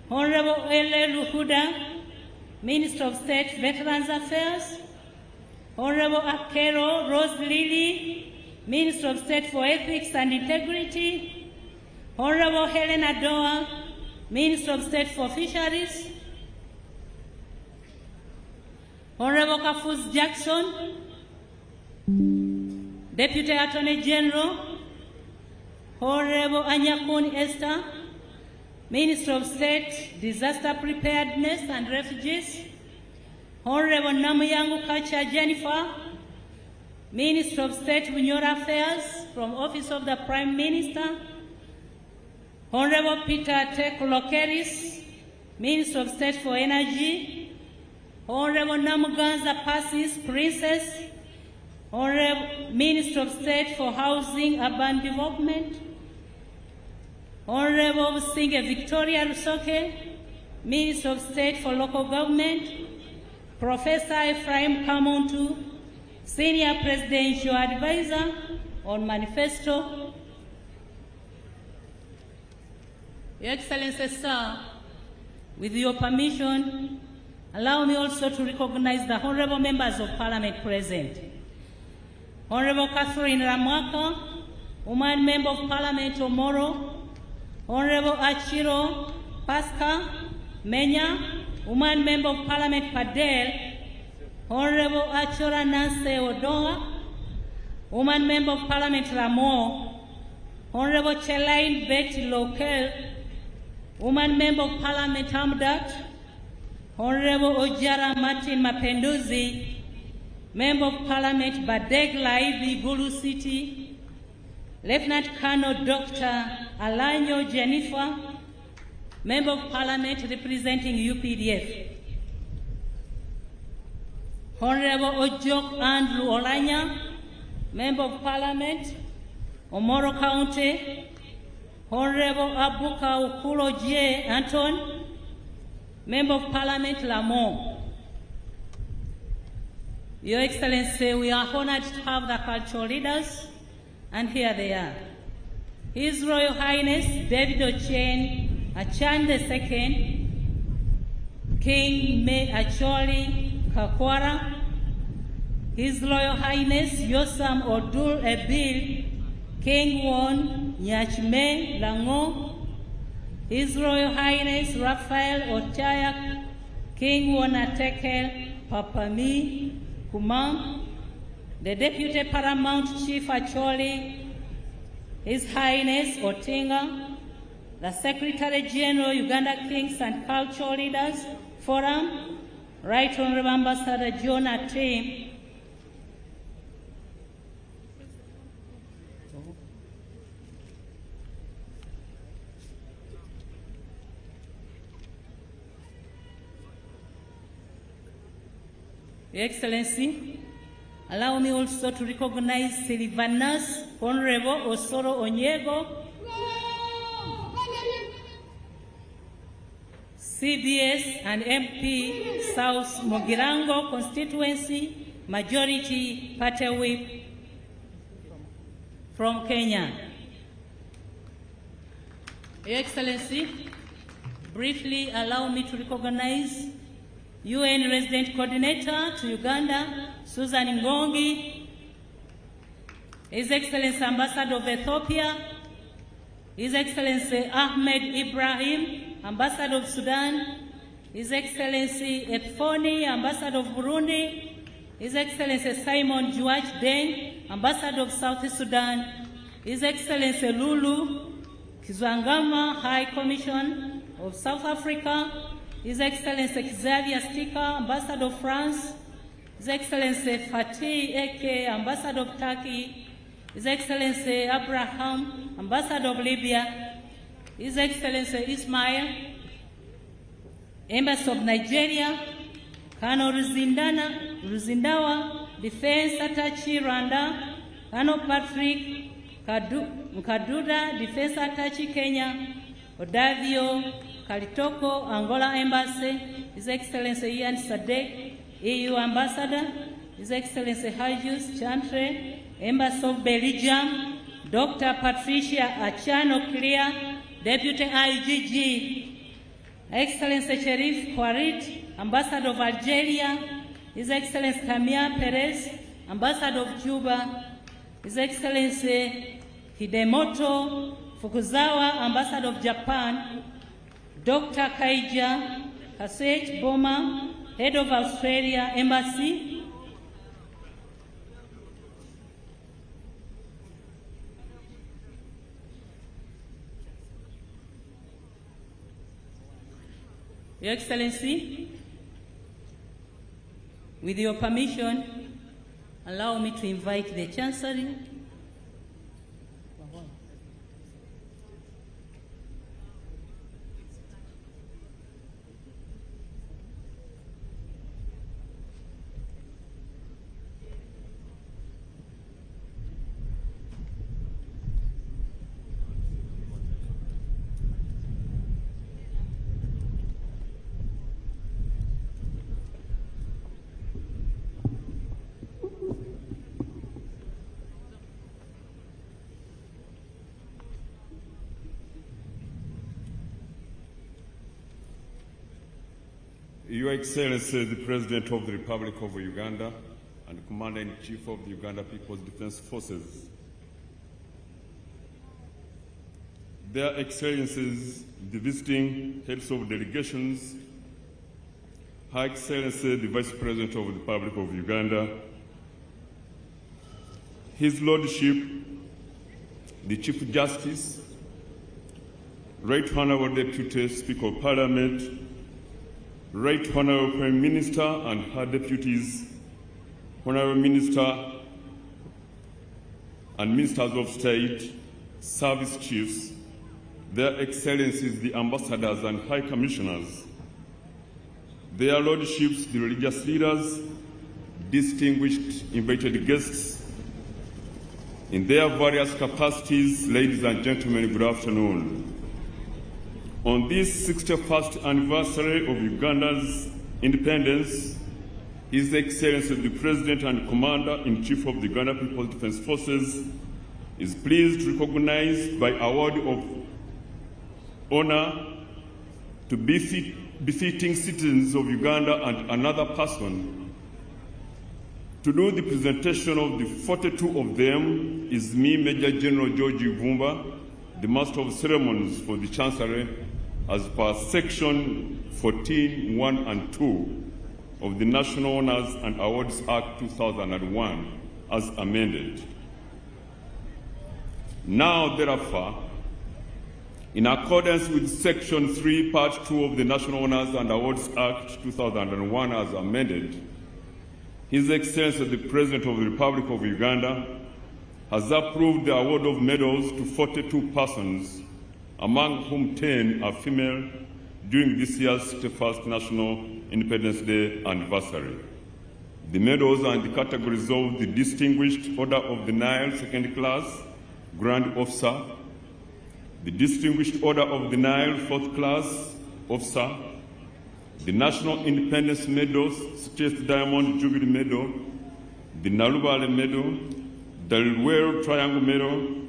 Honorable Ele Luhuda, Minister of State Veterans Affairs. Honorable Akero Rose Lily, Minister of State for Ethics and Integrity. Honorable Helena Doa, Minister of State for Fisheries. Honorable Kafuz Jackson, Deputy Attorney General. Honorable Anyakun Esther, Minister of State, Disaster Preparedness and Refugees. Honorable Namuyangu Kacha Jennifer, Minister of State, Bunyora Affairs, from Office of the Prime Minister. Honorable Peter Tekulokeris, Minister of State for Energy. Honorable Namuganza Passis Princess, Honorable Minister of State for Housing, Urban Development. Honorable Singer Victoria Rusoke, Minister of State for Local Government. Professor Ephraim Kamuntu, Senior Presidential Advisor on Manifesto. Your Excellency, sir, with your permission, Allow me also to recognize the honorable members of parliament present. Honorable Catherine Ramwaka, woman member of parliament Omoro. Honorable Achiro Pasca Menya, woman member of parliament Padel. Honorable Achora Nancy Odoa, woman member of parliament Ramo. Honorable Chelaine Betty Lokel, woman member of parliament Hamdat. Honorable Ojara Martin Mapenduzi, member of parliament Badeg Laivi, Gulu City. Lieutenant Colonel Dr. Alanyo Jennifer, member of parliament representing UPDF. Honorable Ojok Andrew Olanya, member of parliament, Omoro County. Honorable Abuka Ukulo J. Anton, member of parliament, Lamont. Your Excellency, we are honored to have the cultural leaders, and here they are. His Royal Highness David Ochen Achan II, King Me Acholi Kakwara, His Royal Highness Yosam Odul Ebil, King Won Nyachme Lango, His Royal Highness Raphael Ochayak, King Won Atekel Papami Kumam, the Deputy Paramount Chief Acholi, His Highness Otinga, the Secretary General Uganda Kings and Cultural Leaders Forum, Right Honorable Ambassador John Atim, Your Excellency, allow me also to recognize Silvanus Honorable Osoro Onyego, CBS and MP South Mogirango Constituency, Majority Party Whip from Kenya. Your Excellency, briefly allow me to recognize UN Resident Coordinator to Uganda, Susan Ngongi, His Excellency Ambassador of Ethiopia, His Excellency Ahmed Ibrahim, Ambassador of Sudan, His Excellency Etfoni, Ambassador of Burundi, His Excellency Simon Juach Deng, Ambassador of South Sudan, His Excellency Lulu Kizwangama, High Commission of South Africa, His Excellency Xavier Stika, Ambassador of France, His Excellency Fatih Eke, Ambassador of Turkey, His Excellency Abraham, Ambassador of Libya, His Excellency Ismail, Embassy of Nigeria, Colonel Ruzindawa, Defense Attaché Rwanda, Colonel Patrick Mkaduda, Defense Attaché Kenya, Odavio Kalitoko, Angola Embassy, His Excellency Ian Sadek, EU Ambassador, His Excellency Hajus Chantre, Embassy of Belgium, Dr. Patricia Achano Clear, Deputy IGG, Excellency Sherif Kwarit, Ambassador of Algeria, His Excellency Kamia Perez, Ambassador of Cuba, His Excellency Hidemoto Fukuzawa, Ambassador of Japan, Dr. Kaija Kasech Boma, Head of Australia Embassy, Your Excellency, with your permission, allow me to invite the Chancery. Your Excellency, the President of the Republic of Uganda and Commander-in-Chief of the Uganda People's Defense Forces, Their Excellencies, the visiting heads of delegations, Her Excellency, the Vice President of the Republic of Uganda, His Lordship, the Chief Justice, Right Honourable Deputy Speaker of Parliament, Right Honourable Prime Minister and her deputies, Honourable Minister and Ministers of State, Service Chiefs, Their Excellencies the Ambassadors and High Commissioners, Their Lordships, the religious leaders, distinguished invited guests, in their various capacities, ladies and gentlemen, good afternoon. On this 61st anniversary of Uganda's independence, His Excellency the President and Commander-in-Chief of the Uganda People's Defense Forces is pleased to recognize by award of honor to befitting citizens of Uganda and another person. To do the presentation of the 42 of them is me, Major General George Vumba, the Master of Ceremonies for the Chancellery, as per Section 14, 1 and 2 of the National Honors and Awards Act 2001, as amended. Now, therefore, in accordance with Section 3, Part 2 of the National Honors and Awards Act 2001, as amended, His Excellency the President of the Republic of Uganda has approved the award of medals to 42 persons, among whom 10 are female, during this year's 61st National Independence Day anniversary. The medals are in the categories of the Distinguished Order of the Nile, Second Class, Grand Officer, the Distinguished Order of the Nile, Fourth Class, Officer, the National Independence Medal, 60th Diamond Jubilee Medal, the Nalubale Medal, the Luero Triangle Medal,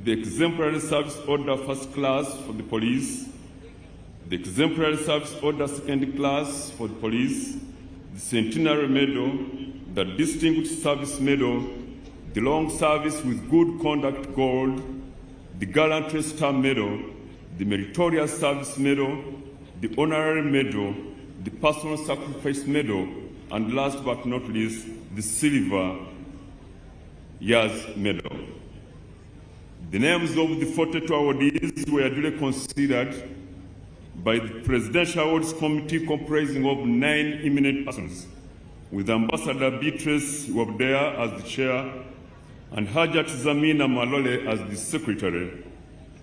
the Exemplary Service Order First Class for the Police, the Exemplary Service Order Second Class for the Police, the Centenary Medal, the Distinguished Service Medal, the Long Service with Good Conduct Gold, the Gallantry Star Medal, the Meritorious Service Medal, the Honorary Medal, the Personal Sacrifice Medal, and last but not least, the Silver Years Medal. The names of the 42 awardees were duly considered by the Presidential Awards Committee, comprising of 9 eminent persons, with Ambassador Beatrice Wabdea as the chair and Hajat Zamina Malole as the secretary,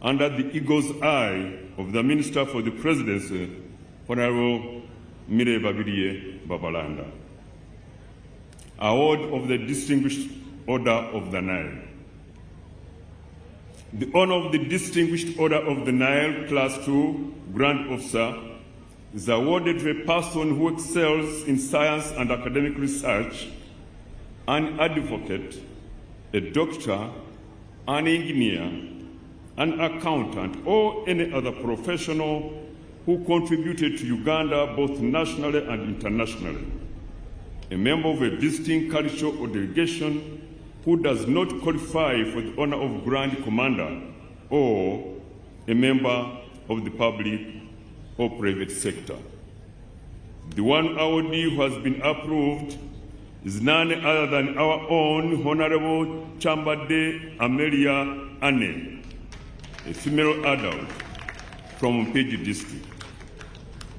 under the eagle's eye of the Minister for the Presidency, Honorable Mire Babirie Babalanda. Award of the Distinguished Order of the Nile. The honor of the Distinguished Order of the Nile, Class 2, Grand Officer, is awarded to a person who excels in science and academic research, an advocate, a doctor, an engineer, an accountant, or any other professional who contributed to Uganda both nationally and internationally. A member of a visiting cultural or delegation who does not qualify for the honor of Grand Commander, or a member of the public or private sector. The one awardee who has been approved is none other than our own Honorable Chambade Amelia Anne, a female adult from Mpigi District.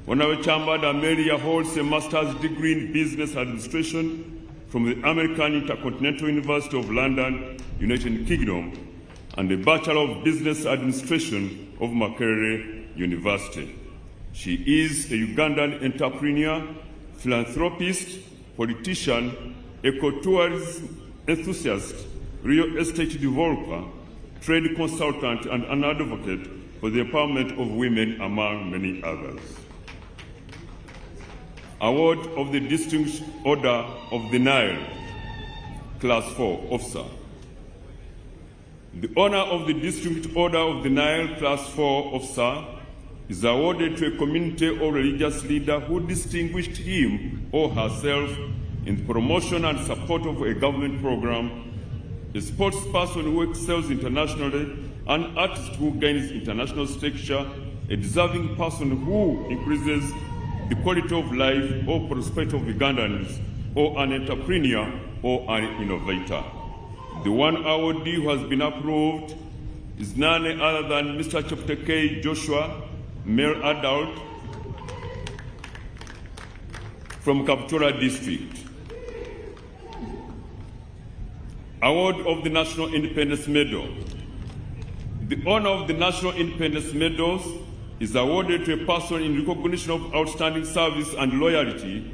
Honorable Chambade Amelia holds a master's degree in business administration from the American Intercontinental University of London, United Kingdom, and a Bachelor of Business Administration of Makerere University. She is a Ugandan entrepreneur, philanthropist, politician, ecotourism enthusiast, real estate developer, trade consultant, and an advocate for the empowerment of women, among many others. Award of the Distinguished Order of the Nile, Class 4, Officer. The honor of the Distinguished Order of the Nile, Class 4, Officer, is awarded to a community or religious leader who distinguished him or herself in the promotion and support of a government program, a sports person who excels internationally, an artist who gains international stature, a deserving person who increases the quality of life or prosperity of Ugandans, or an entrepreneur or an innovator. The one awardee who has been approved is none other than Mr. Cheptegei Joshua, male adult, from Kapchorwa District. Award of the National Independence Medal. The honor of the National Independence Medals is awarded to a person in recognition of outstanding service and loyalty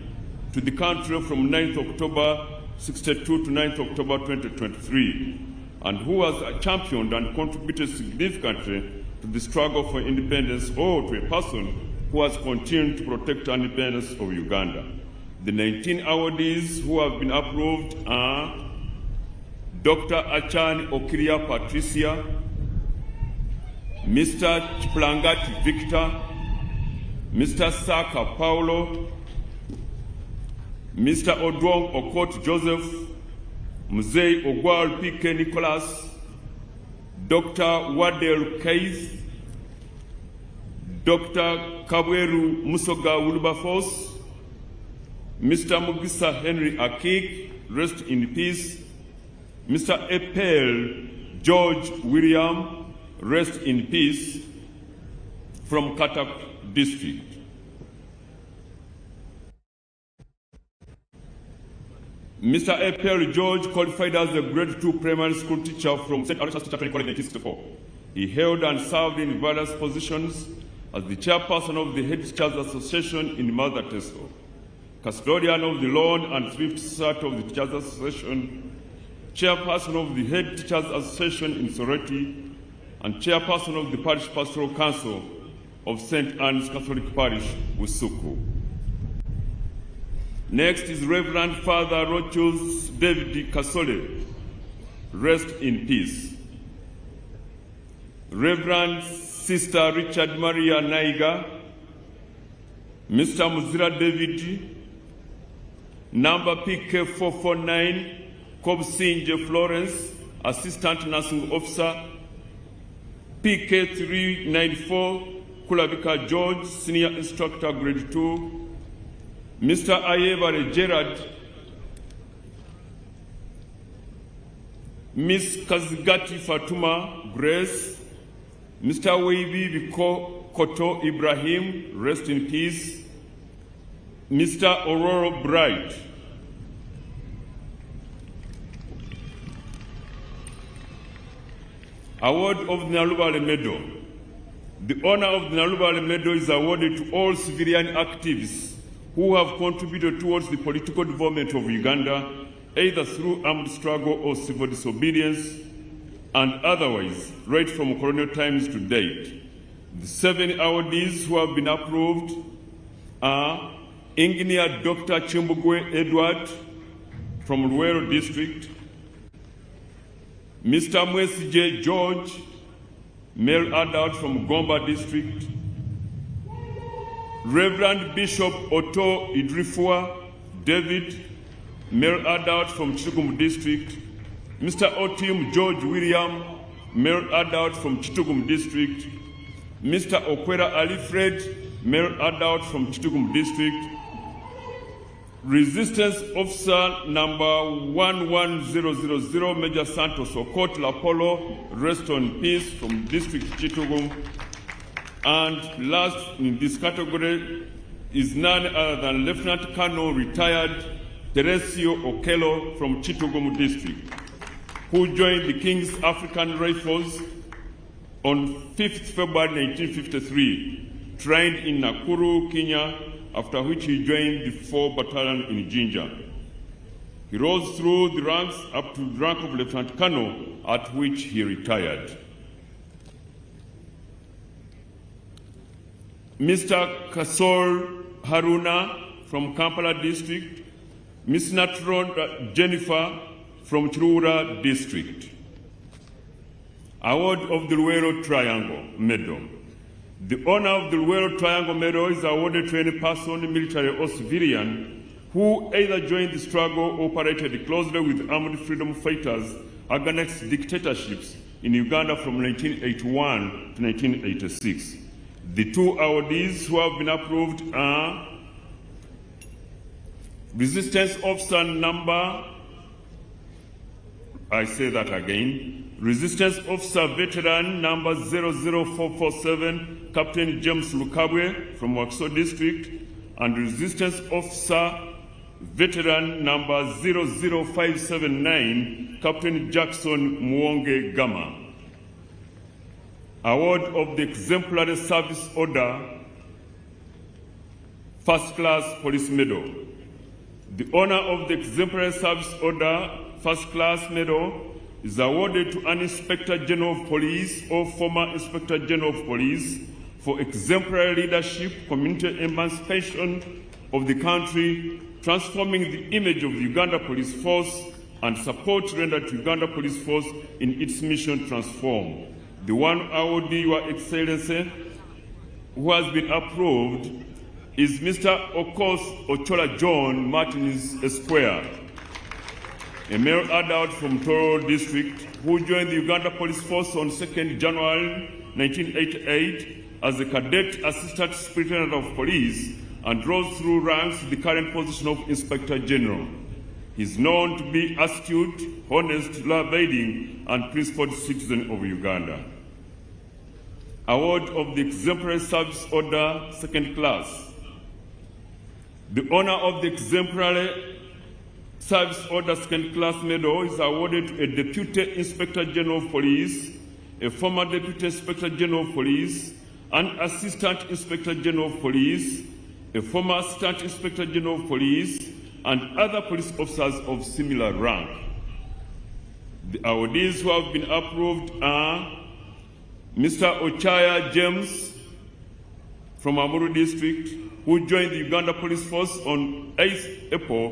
to the country from 9th October 62 to 9th October 2023, and who has championed and contributed significantly to the struggle for independence, or to a person who has continued to protect the independence of Uganda. The 19 awardees who have been approved are Dr. Achani Okiria Patricia, Mr. Chiplangati Victor, Mr. Saka Paulo, Mr. Odwong Okot Joseph, Mzee Ogwal P.K. Nicholas, Dr. Wadel Keith, Dr. Kabweru Musoga Wilberforce, Mr. Mugisa Henry Akik, rest in peace, Mr. Epel George William, rest in peace, from Katak District. Mr. Epel George qualified as a grade 2 primary school teacher from St. Aloysius Teacher Training College in 1964. He held and served in various positions as the chairperson of the Head Teachers Association in Mother Teso, custodian of the Loan and Thrift Society of the Teachers Association, chairperson of the Head Teachers Association in Soreti, and chairperson of the Parish Pastoral Council of St. Anne's Catholic Parish, Usuku. Next is Reverend Father Rochus David Kasole, rest in peace. Reverend Sister Richard Maria Naiga, Mr. Muzira David, number PK449, Kobsinje Florence, Assistant Nursing Officer, PK394, Kulabika George, Senior Instructor Grade 2, Mr. Ayebare Gerard, Miss Kazigati Fatuma Grace, Mr. Weibi Biko Koto Ibrahim, rest in peace, Mr. Aurora Bright, Award of the Nalubale Medal. The honor of the Nalubale Medal is awarded to all civilian activists who have contributed towards the political development of Uganda, either through armed struggle or civil disobedience, and otherwise, right from colonial times to date. The 7 awardees who have been approved are Engineer Dr. Chimbugwe Edward from Luero District, Mr. Mwesije George, male adult from Gomba District, Reverend Bishop Otto Idrifua David, male adult from Chitugum District, Mr. Otim George William, male adult from Chitugum District, Mr. Okwera Alfred, male adult from Chitugum District, Resistance Officer number 11000, Major Santos Okot Lapolo, rest in peace, from District Chitugum. And last in this category is none other than Lieutenant Colonel retired Teresio Okello from Chitugum District, who joined the King's African Rifles on 5th February 1953, trained in Nakuru, Kenya, after which he joined the 4th Battalion in Jinja. He rose through the ranks up to the rank of Lieutenant Colonel, at which he retired. Mr. Kasol Haruna from Kampala District, Ms. Natron Jennifer from Chirura District. Award of the Luero Triangle Medal. The honor of the Royal Triangle Medal is awarded to any person, military or civilian, who either joined the struggle or operated closely with armed freedom fighters against dictatorships in Uganda from 1981 to 1986. The two awardees who have been approved are Resistance Officer number, I say that again, Resistance Officer Veteran number 00447, Captain James Lukabwe from Wakiso District, and Resistance Officer Veteran number 00579, Captain Jackson Muonge Gama. Award of the Exemplary Service Order, First Class Police Medal. The honor of the Exemplary Service Order, First Class Medal, is awarded to an Inspector General of Police or former Inspector General of Police for exemplary leadership, community emancipation of the country, transforming the image of the Uganda Police Force, and support rendered to Uganda Police Force in its mission transform. The one awardee, Your Excellency, who has been approved is Mr. Okos Ochola John Martinez Esquire, a male adult from Toro District who joined the Uganda Police Force on 2nd January 1988 as a cadet assistant superintendent of police and rose through ranks to the current position of Inspector General. He is known to be astute, honest, law-abiding, and principled citizen of Uganda. Award of the Exemplary Service Order, Second Class. The honor of the Exemplary Service Order Second Class Medal is awarded to a Deputy Inspector General of Police, a former Deputy Inspector General of Police, an Assistant Inspector General of Police, a former Assistant Inspector General of Police, and other police officers of similar rank. The awardees who have been approved are Mr. Ochaya James from Amuru District, who joined the Uganda Police Force on 8th April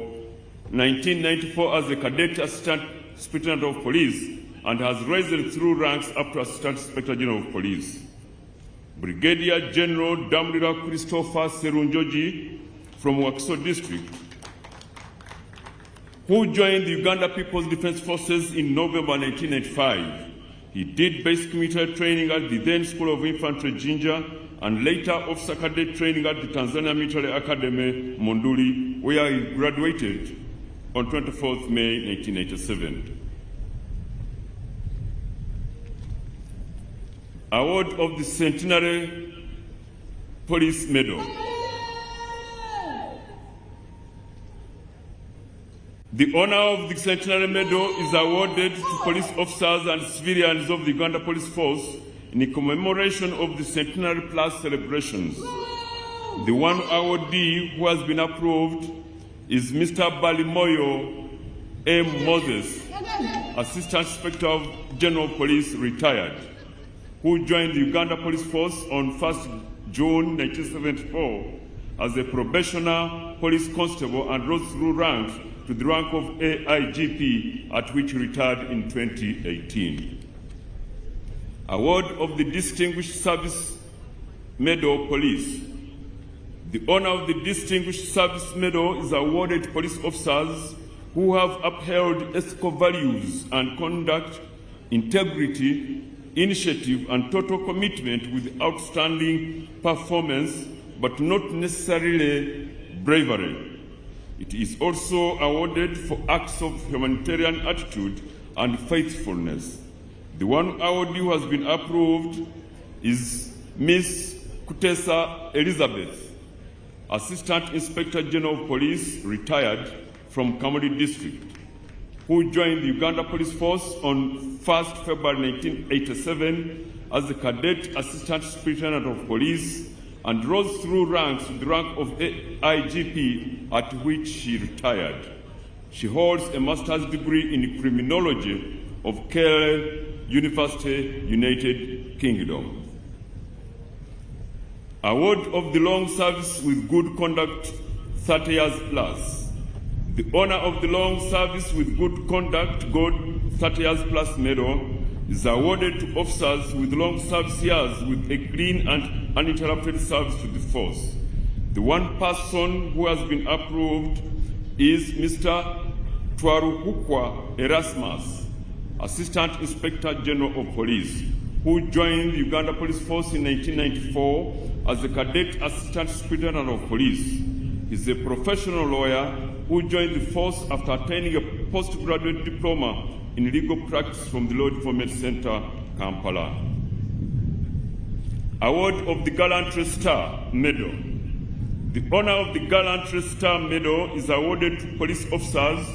1994 as a cadet assistant superintendent of police and has risen through ranks up to assistant inspector general of police. Brigadier General Damrira Christopher Serunjoji from Wakiso District, who joined the Uganda People's Defense Forces in November 1995. He did basic military training at the then School of Infantry Jinja and later officer cadet training at the Tanzania Military Academy, Monduli, where he graduated on 24th May 1987. Award of the Centenary Police Medal. The honor of the Centenary Medal is awarded to police officers and civilians of the Uganda Police Force in commemoration of the Centenary Plus celebrations. The one awardee who has been approved is Mr. Balimoyo M. Moses, Assistant Inspector General of Police, retired, who joined the Uganda Police Force on 1st June 1974 as a probationer police constable and rose through ranks to the rank of AIGP, at which he retired in 2018. Award of the Distinguished Service Medal Police. The honor of the Distinguished Service Medal is awarded to police officers who have upheld ethical values and conduct, integrity, initiative, and total commitment with outstanding performance, but not necessarily bravery. It is also awarded for acts of humanitarian attitude and faithfulness. The one awardee who has been approved is Miss Kutesa Elizabeth, Assistant Inspector General of Police, retired, from Kamuli District, who joined the Uganda Police Force on 1st February 1987 as a cadet Assistant Superintendent of Police and rose through ranks to the rank of IGP, at which she retired. She holds a master's degree in criminology of Keele University, United Kingdom. Award of the Long Service with Good Conduct, 30 years plus. The honor of the Long Service with Good Conduct, Gold 30 years plus medal is awarded to officers with long service years with a clean and uninterrupted service to the force. The one person who has been approved is Mr. Twaruhukwa Erasmus, Assistant Inspector General of Police, who joined the Uganda Police Force in 1994 as a cadet Assistant Superintendent of Police. He's a professional lawyer who joined the force after attaining a postgraduate diploma in legal practice from the Law Development Center, Kampala. Award of the Gallantry Star Medal. The honor of the Gallantry Star Medal is awarded to police officers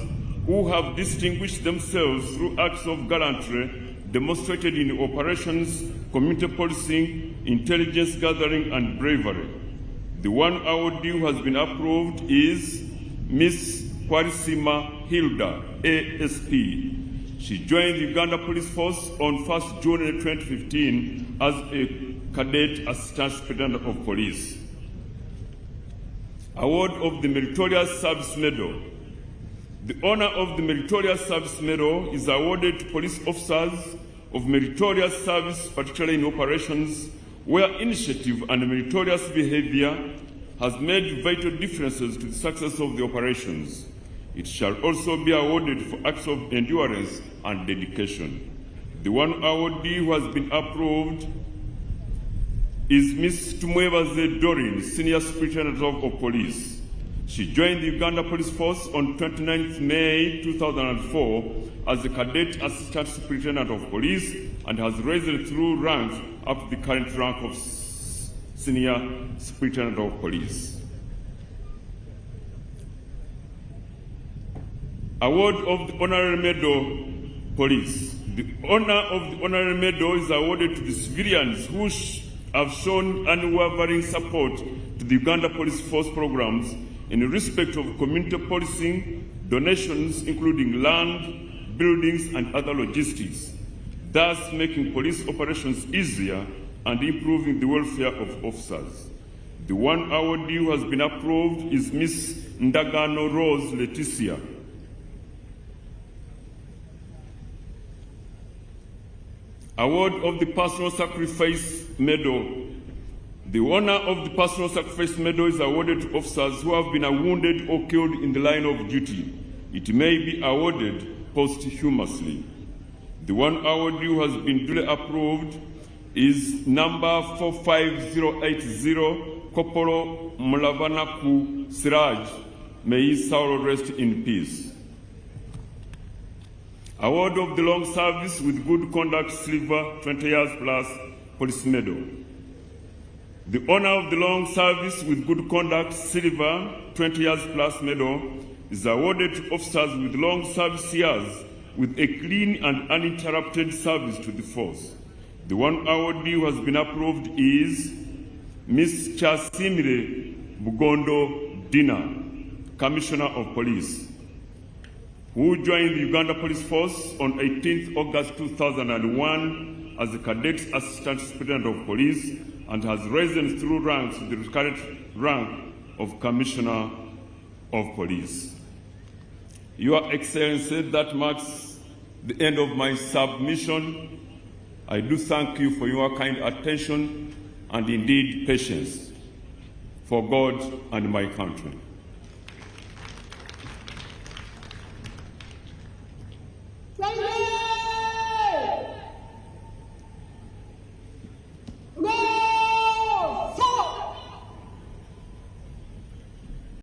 who have distinguished themselves through acts of gallantry demonstrated in operations, community policing, intelligence gathering, and bravery. The one awardee who has been approved is Miss Kwarisima Hilda, ASP. She joined the Uganda Police Force on 1st June 2015 as a cadet Assistant Superintendent of Police. Award of the Meritorious Service Medal. The honor of the Meritorious Service Medal is awarded to police officers of meritorious service, particularly in operations where initiative and meritorious behavior has made vital differences to the success of the operations. It shall also be awarded for acts of endurance and dedication. The one awardee who has been approved is Ms. Tumwebaze Doreen, Senior Superintendent of Police. She joined the Uganda Police Force on 29th May 2004 as a cadet Assistant Superintendent of Police and has risen through ranks up to the current rank of Senior Superintendent of Police. Award of the Honorary Medal, Police. The honor of the Honorary Medal is awarded to the civilians who have shown unwavering support to the Uganda Police Force programs in respect of community policing, donations including land, buildings, and other logistics, thus making police operations easier and improving the welfare of officers. The one awardee who has been approved is Ms. Ndagano Rose Leticia. Award of the Personal Sacrifice Medal. The honor of the Personal Sacrifice Medal is awarded to officers who have been wounded or killed in the line of duty. It may be awarded posthumously. The one awardee who has been duly approved is number 45080, Corporal Mulavanaku Siraj. May his soul rest in peace. Award of the Long Service with Good Conduct Silver 20 years plus Police Medal. The honor of the Long Service with Good Conduct Silver 20 years plus Medal is awarded to officers with long service years with a clean and uninterrupted service to the force. The one awardee who has been approved is Ms. Chasimile Bugondo Dina, Commissioner of Police, who joined the Uganda Police Force on 18th August 2001 as a cadet Assistant Superintendent of Police and has risen through ranks to the current rank of Commissioner of Police. Your Excellency, that marks the end of my submission. I do thank you for your kind attention and indeed patience for God and my country.